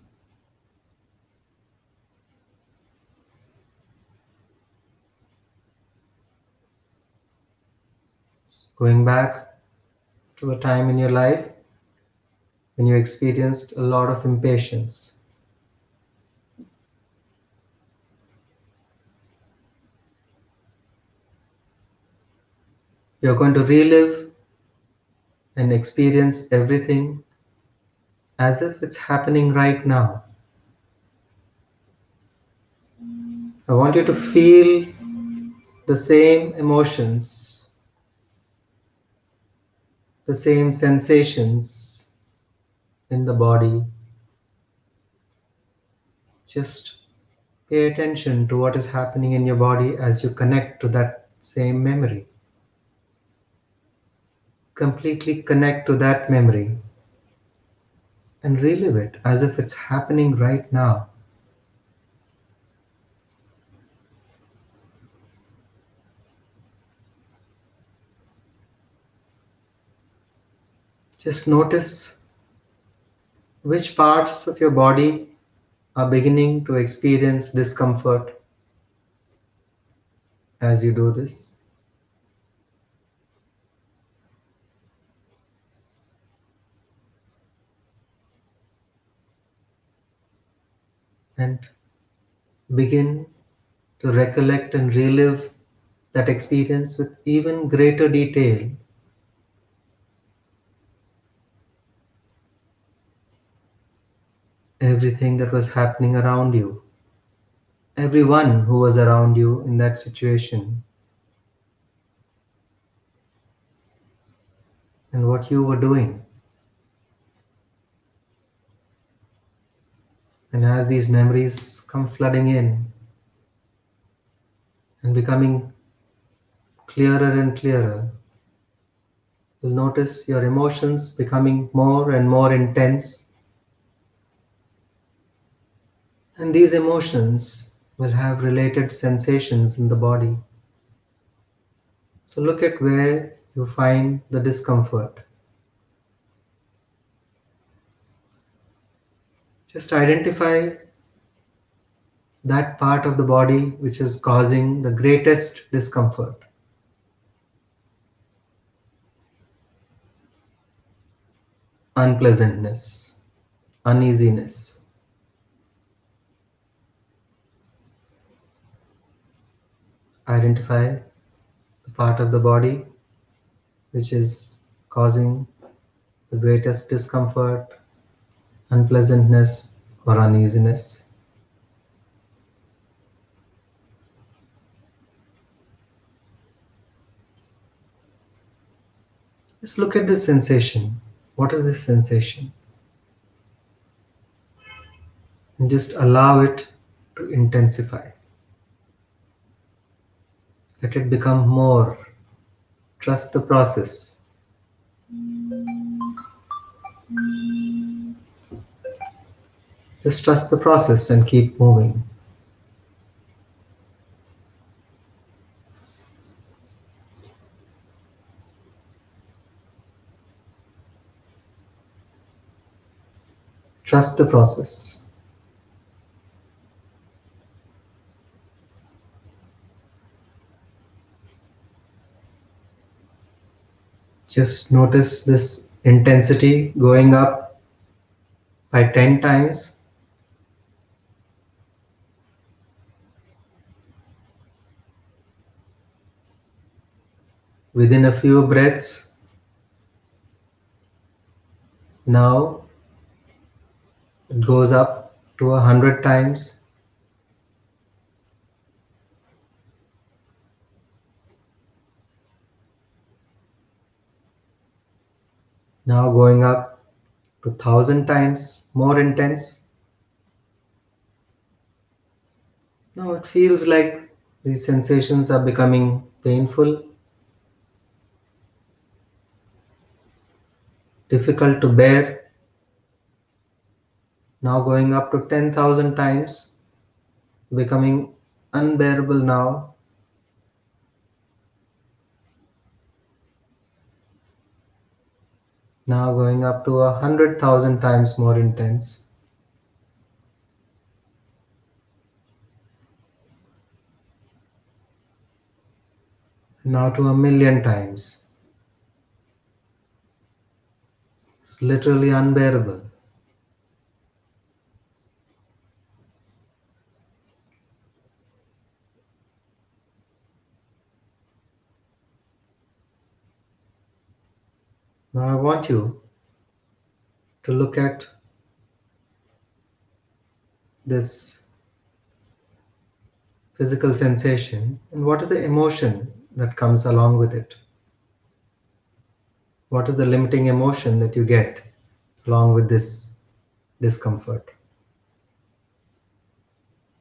Going back to a time in your life when you experienced a lot of impatience. You're going to relive and experience everything as if it's happening right now. I want you to feel the same emotions, the same sensations in the body. Just pay attention to what is happening in your body as you connect to that same memory. Completely connect to that memory and relive it as if it's happening right now. Just notice which parts of your body are beginning to experience discomfort as you do this. And begin to recollect and relive that experience with even greater detail. Everything that was happening around you, everyone who was around you in that situation, and what you were doing. And as these memories come flooding in and becoming clearer and clearer, you'll notice your emotions becoming more and more intense. And these emotions will have related sensations in the body. So look at where you find the discomfort. Just identify that part of the body which is causing the greatest discomfort. Unpleasantness, uneasiness. Identify the part of the body which is causing the greatest discomfort, unpleasantness, or uneasiness. Just look at this sensation. What is this sensation? And just allow it to intensify. Let it become more. Trust the process. Just trust the process and keep moving. Trust the process. Just notice this intensity going up by 10 times. Within a few breaths. Now it goes up to 100 times. Now going up to 1,000 times more intense. Now it feels like these sensations are becoming painful, difficult to bear. Now going up to 10,000 times, becoming unbearable now. Now going up to 100,000 times more intense. Now to 1,000,000 times. It's literally unbearable. Now I want you to look at this physical sensation and what is the emotion that comes along with it. What is the limiting emotion that you get along with this discomfort?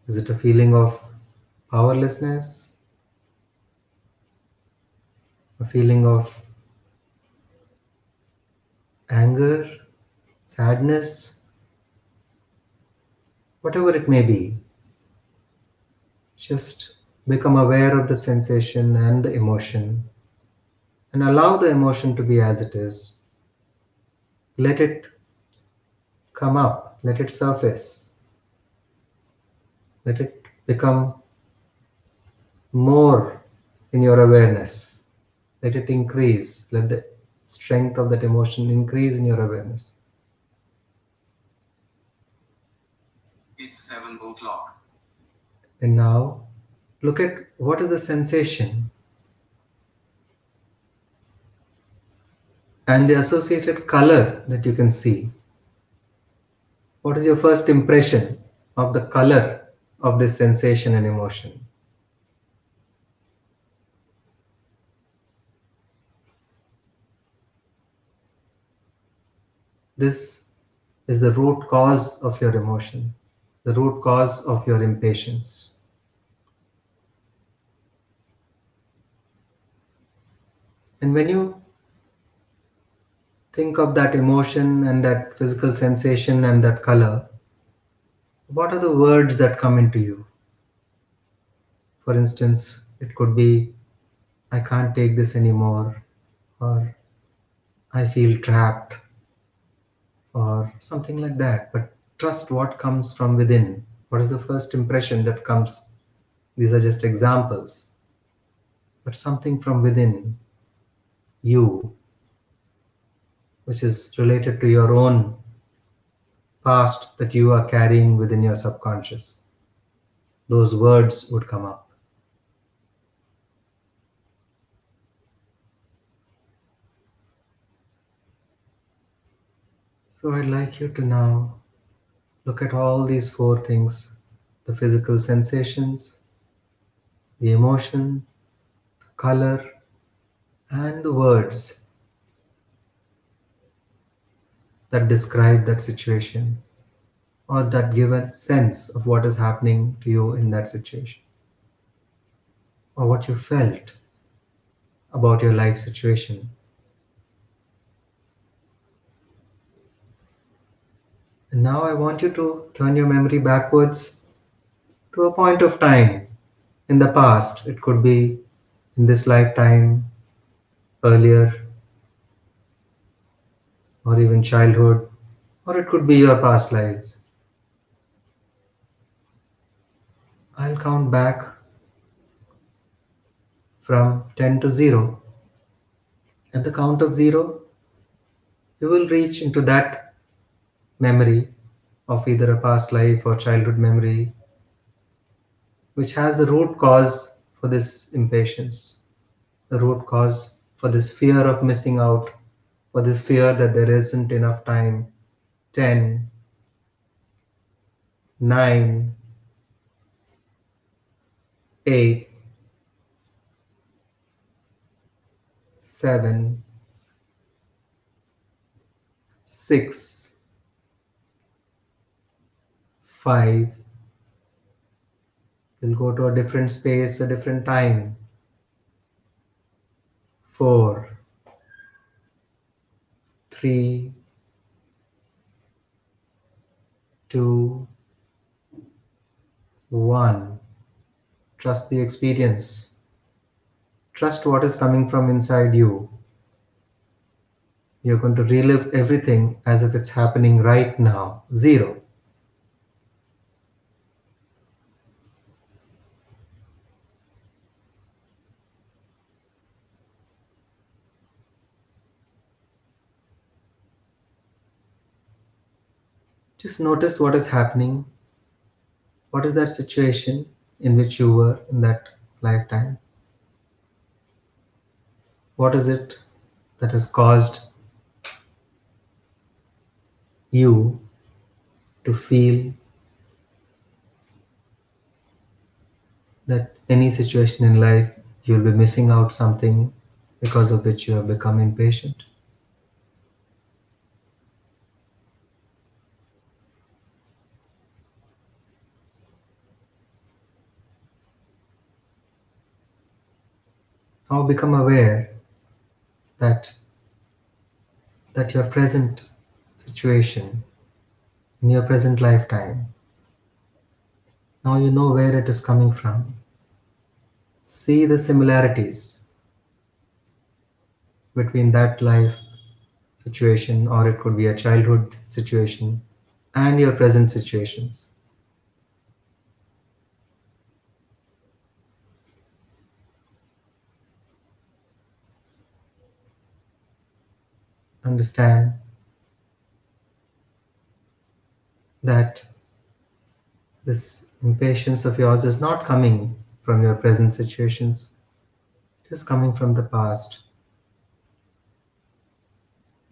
Is it a feeling of powerlessness? A feeling of anger, sadness, whatever it may be? Just become aware of the sensation and the emotion and allow the emotion to be as it is. Let it come up, let it surface, let it become more in your awareness. Let it increase, let the strength of that emotion increase in your awareness. It's 7 o'clock. And now look at what is the sensation and the associated color that you can see. What is your first impression of the color of this sensation and emotion? This is the root cause of your emotion, the root cause of your impatience. And when you think of that emotion and that physical sensation and that color, what are the words that come into you? For instance, it could be, I can't take this anymore, or I feel trapped, or something like that. But trust what comes from within. What is the first impression that comes? These are just examples, but something from within you, which is related to your own past that you are carrying within your subconscious. Those words would come up. So I'd like you to now look at all these four things: the physical sensations, the emotion, the color, and the words that describe that situation or that give a sense of what is happening to you in that situation or what you felt about your life situation. And now I want you to turn your memory backwards to a point of time in the past. It could be in this lifetime, earlier, or even childhood, or it could be your past lives. I'll count back from 10 to 0. At the count of 0, you will reach into that memory of either a past life or childhood memory, which has the root cause for this impatience, the root cause for this fear of missing out, for this fear that there isn't enough time. 10, 9, 8, 7, 6, 5. We'll go to a different space, a different time. 4, 3, 2, 1. Trust the experience. Trust what is coming from inside you. You're going to relive everything as if it's happening right now. 0. Just notice what is happening. What is that situation in which you were in that lifetime? What is it that has caused you to feel that any situation in life you'll be missing out something because of which you have become impatient? Now become aware that your present situation in your present lifetime, now you know where it is coming from. See the similarities between that life situation, or it could be a childhood situation, and your present situations. Understand that this impatience of yours is not coming from your present situations, it is coming from the past.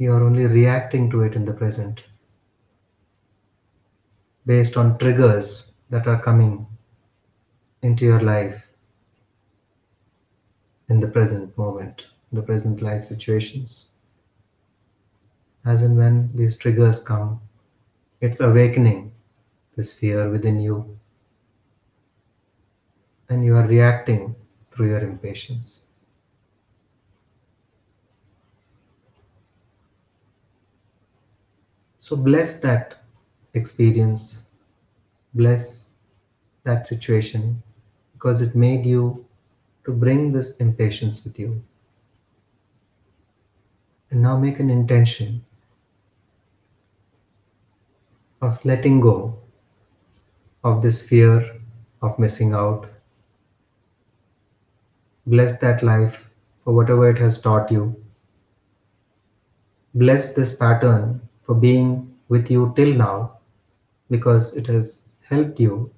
You are only reacting to it in the present based on triggers that are coming into your life in the present moment, in the present life situations. As and when these triggers come, it's awakening this fear within you, and you are reacting through your impatience. So bless that experience, bless that situation, because it made you to bring this impatience with you. And now make an intention of letting go of this fear of missing out. Bless that life for whatever it has taught you. Bless this pattern for being with you till now, because it has helped you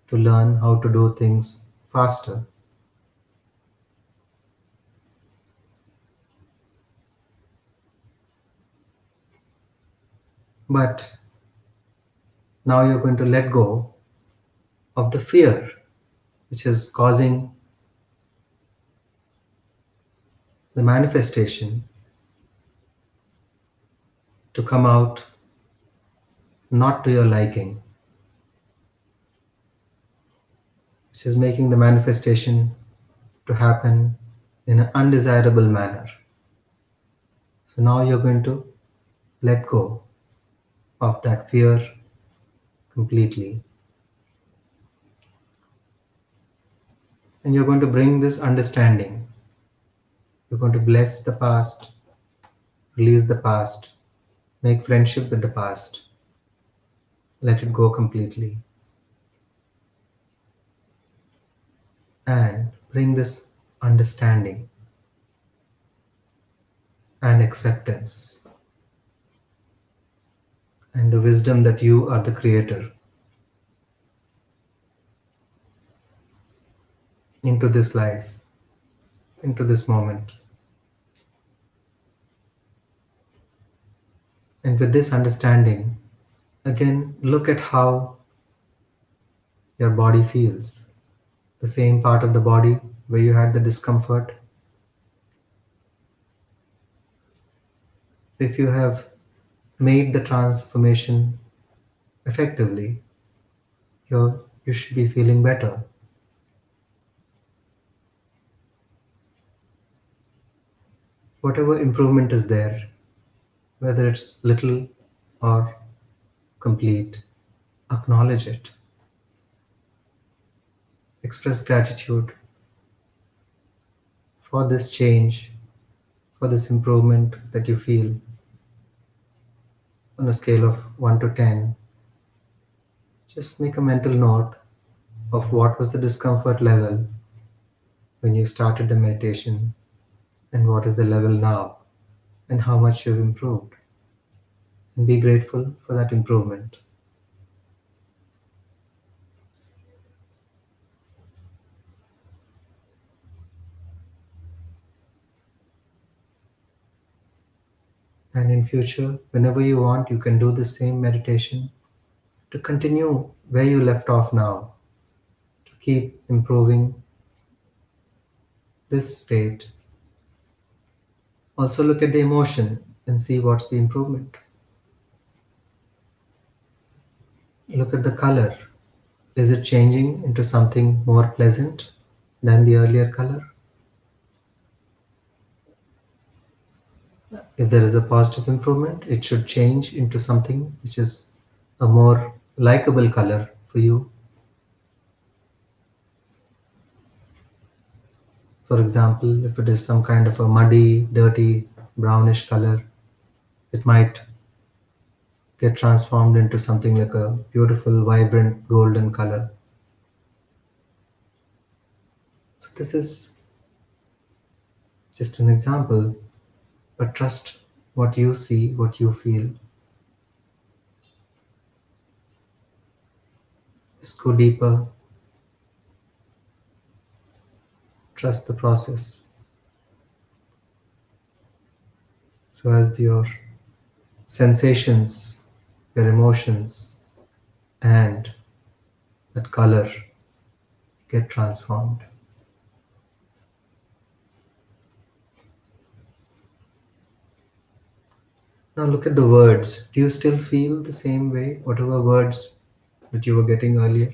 to learn how to do things faster. But now you're going to let go of the fear which is causing the manifestation to come out not to your liking, which is making the manifestation to happen in an undesirable manner. So now you're going to let go of that fear completely. And you're going to bring this understanding. You're going to bless the past, release the past, make friendship with the past, let it go completely, and bring this understanding and acceptance and the wisdom that you are the creator into this life, into this moment. And with this understanding, again, look at how your body feels. The same part of the body where you had the discomfort. If you have made the transformation effectively, you should be feeling better. Whatever improvement is there, whether it's little or complete, acknowledge it. Express gratitude for this change, for this improvement that you feel on a scale of 1 to 10. Just make a mental note of what was the discomfort level when you started the meditation and what is the level now and how much you've improved. And be grateful for that improvement. And in future, whenever you want, you can do the same meditation to continue where you left off now, to keep improving this state. Also look at the emotion and see what's the improvement. Look at the color. Is it changing into something more pleasant than the earlier color? If there is a positive improvement, it should change into something which is a more likable color for you. For example, if it is some kind of a muddy, dirty, brownish color, it might get transformed into something like a beautiful, vibrant, golden color. So this is just an example, but trust what you see, what you feel. Just go deeper, trust the process. So as your sensations, your emotions, and that color get transformed. Now look at the words. Do you still feel the same way? Whatever words that you were getting earlier?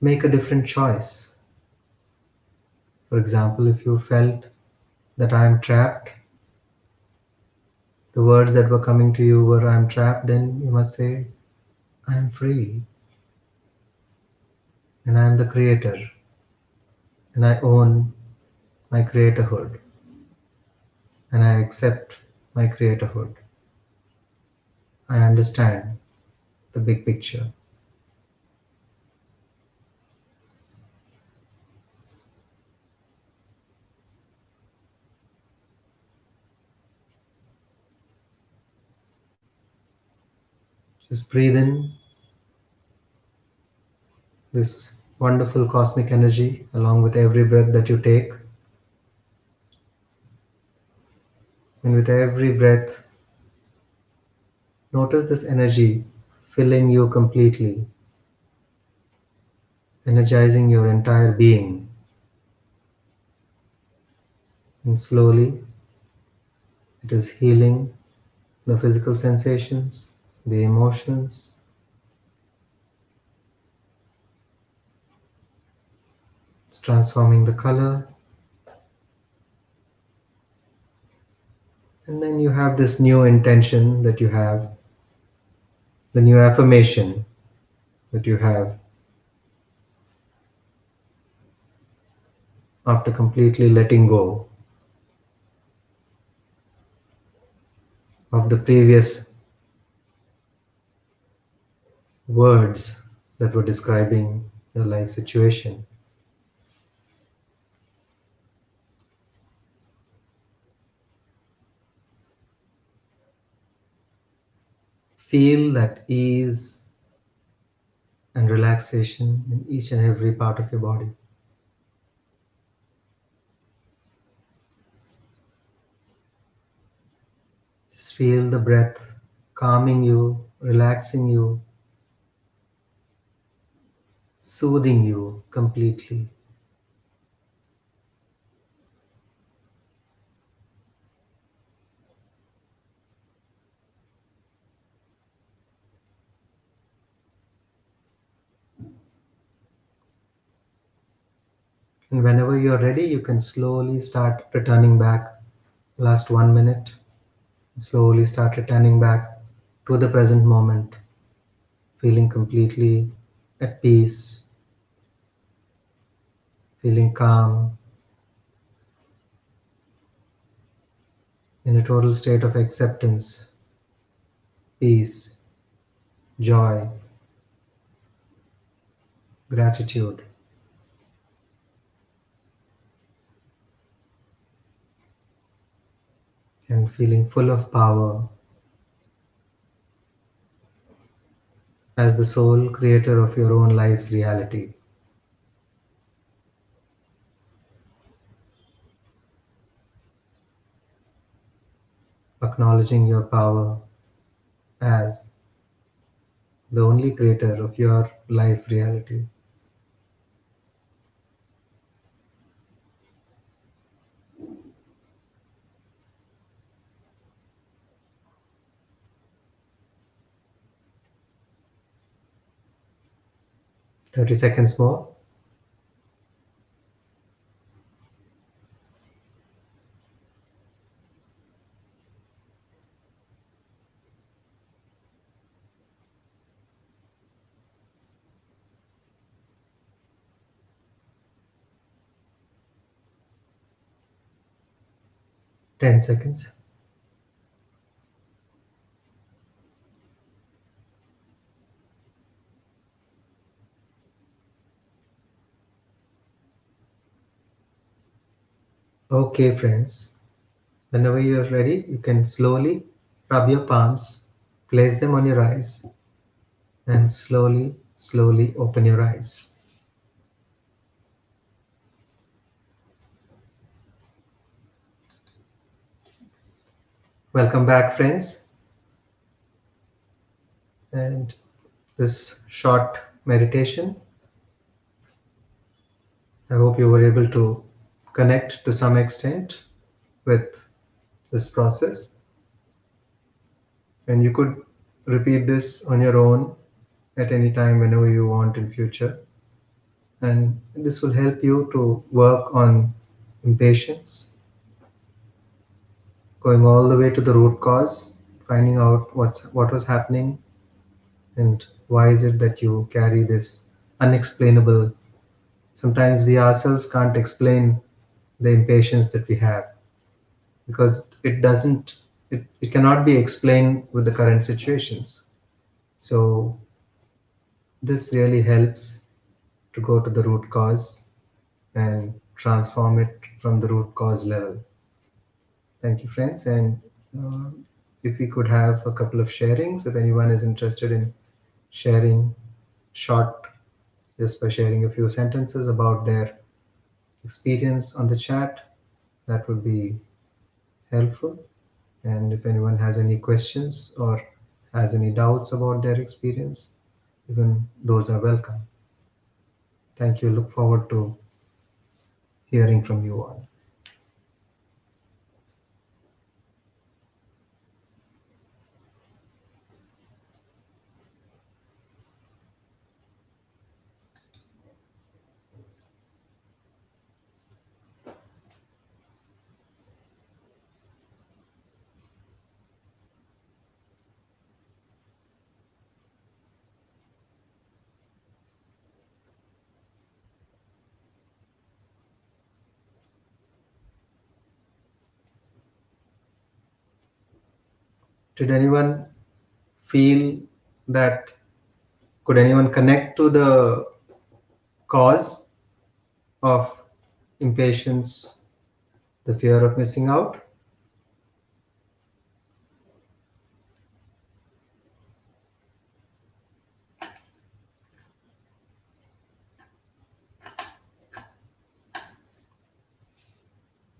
Make a different choice. For example, if you felt that I am trapped, the words that were coming to you were I am trapped, then you must say, I am free and I am the creator and I own my creatorhood and I accept my creatorhood. I understand the big picture. Just breathe in this wonderful cosmic energy along with every breath that you take. And with every breath, notice this energy filling you completely, energizing your entire being. And slowly, it is healing the physical sensations, the emotions. It's transforming the color. And then you have this new intention that you have, the new affirmation that you have after completely letting go of the previous words that were describing your life situation. Feel that ease and relaxation in each and every part of your body. Just feel the breath calming you, relaxing you, soothing you completely. And whenever you're ready, you can slowly start returning back. Last 1 minute, slowly start returning back to the present moment, feeling completely at peace, feeling calm, in a total state of acceptance, peace, joy, gratitude, and feeling full of power as the sole creator of your own life's reality. Acknowledging your power as the only creator of your life reality. Thirty seconds more. 10 seconds. Okay, friends. Whenever you're ready, you can slowly rub your palms, place them on your eyes, and slowly, slowly open your eyes. Welcome back, friends. And this short meditation, I hope you were able to connect to some extent with this process. And you could repeat this on your own at any time whenever you want in future. And this will help you to work on impatience, going all the way to the root cause, finding out what was happening and why is it that you carry this unexplainable. Sometimes we ourselves can't explain the impatience that we have because it cannot be explained with the current situations. So this really helps to go to the root cause and transform it from the root cause level. Thank you, friends. And uh, if we could have a couple of sharings, if anyone is interested in sharing short, just by sharing a few sentences about their experience on the chat, that would be helpful. And if anyone has any questions or has any doubts about their experience, even those are welcome. Thank you. Look forward to hearing from you all. Did anyone feel that? Could anyone connect to the cause of impatience, the fear of missing out?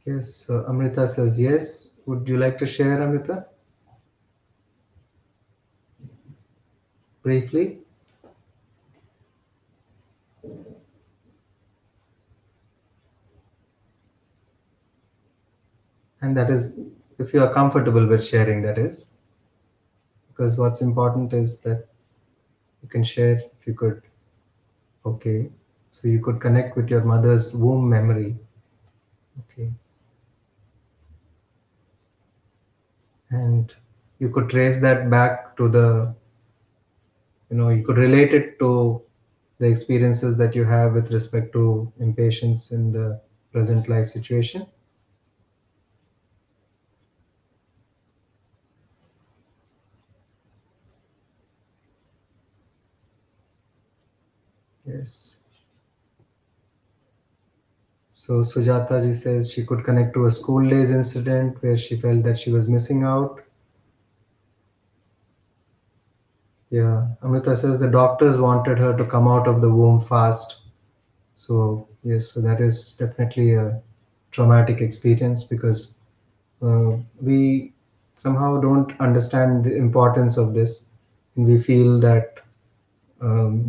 Yes, Amrita says yes. Would you like to share, Amrita, briefly? And that is, if you are comfortable with sharing, that is, because what's important is that you can share if you could. Okay, so you could connect with your mother's womb memory. Okay, and you could trace that back to the, you could relate it to the experiences that you have with respect to impatience in the present life situation. Yes. So Sujata ji says she could connect to a school days incident where she felt that she was missing out. Yeah. Amrita says the doctors wanted her to come out of the womb fast. So yes, so that is definitely a traumatic experience because we somehow don't understand the importance of this, and we feel that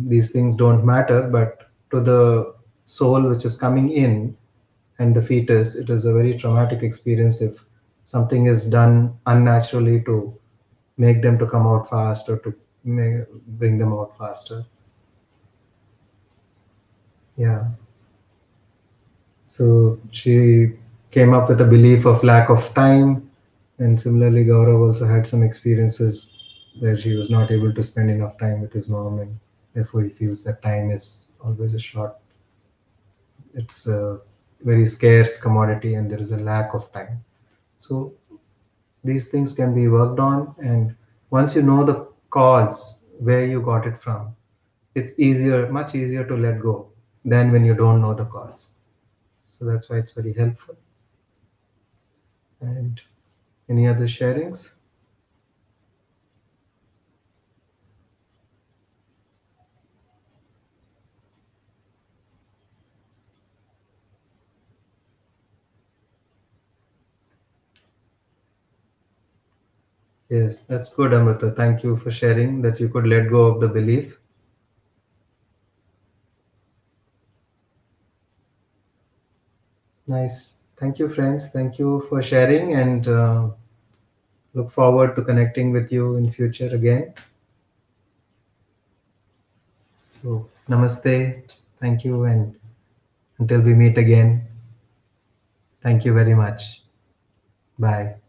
these things don't matter, but to the soul which is coming in and the fetus, it is a very traumatic experience if something is done unnaturally to make them to come out fast or to bring them out faster. Yeah. So she came up with a belief of lack of time, and similarly, Gaurav also had some experiences where he was not able to spend enough time with his mom, and therefore he feels that time is always a short. It's a very scarce commodity, and there is a lack of time. So these things can be worked on, and once you know the cause where you got it from, it's easier, much easier to let go than when you don't know the cause. So that's why it's very helpful. And any other sharings? Yes, that's good, Amrita. Thank you for sharing that you could let go of the belief. Nice. Thank you, friends. Thank you for sharing, and look forward to connecting with you in future again. So, namaste. Thank you, and until we meet again, thank you very much. Bye.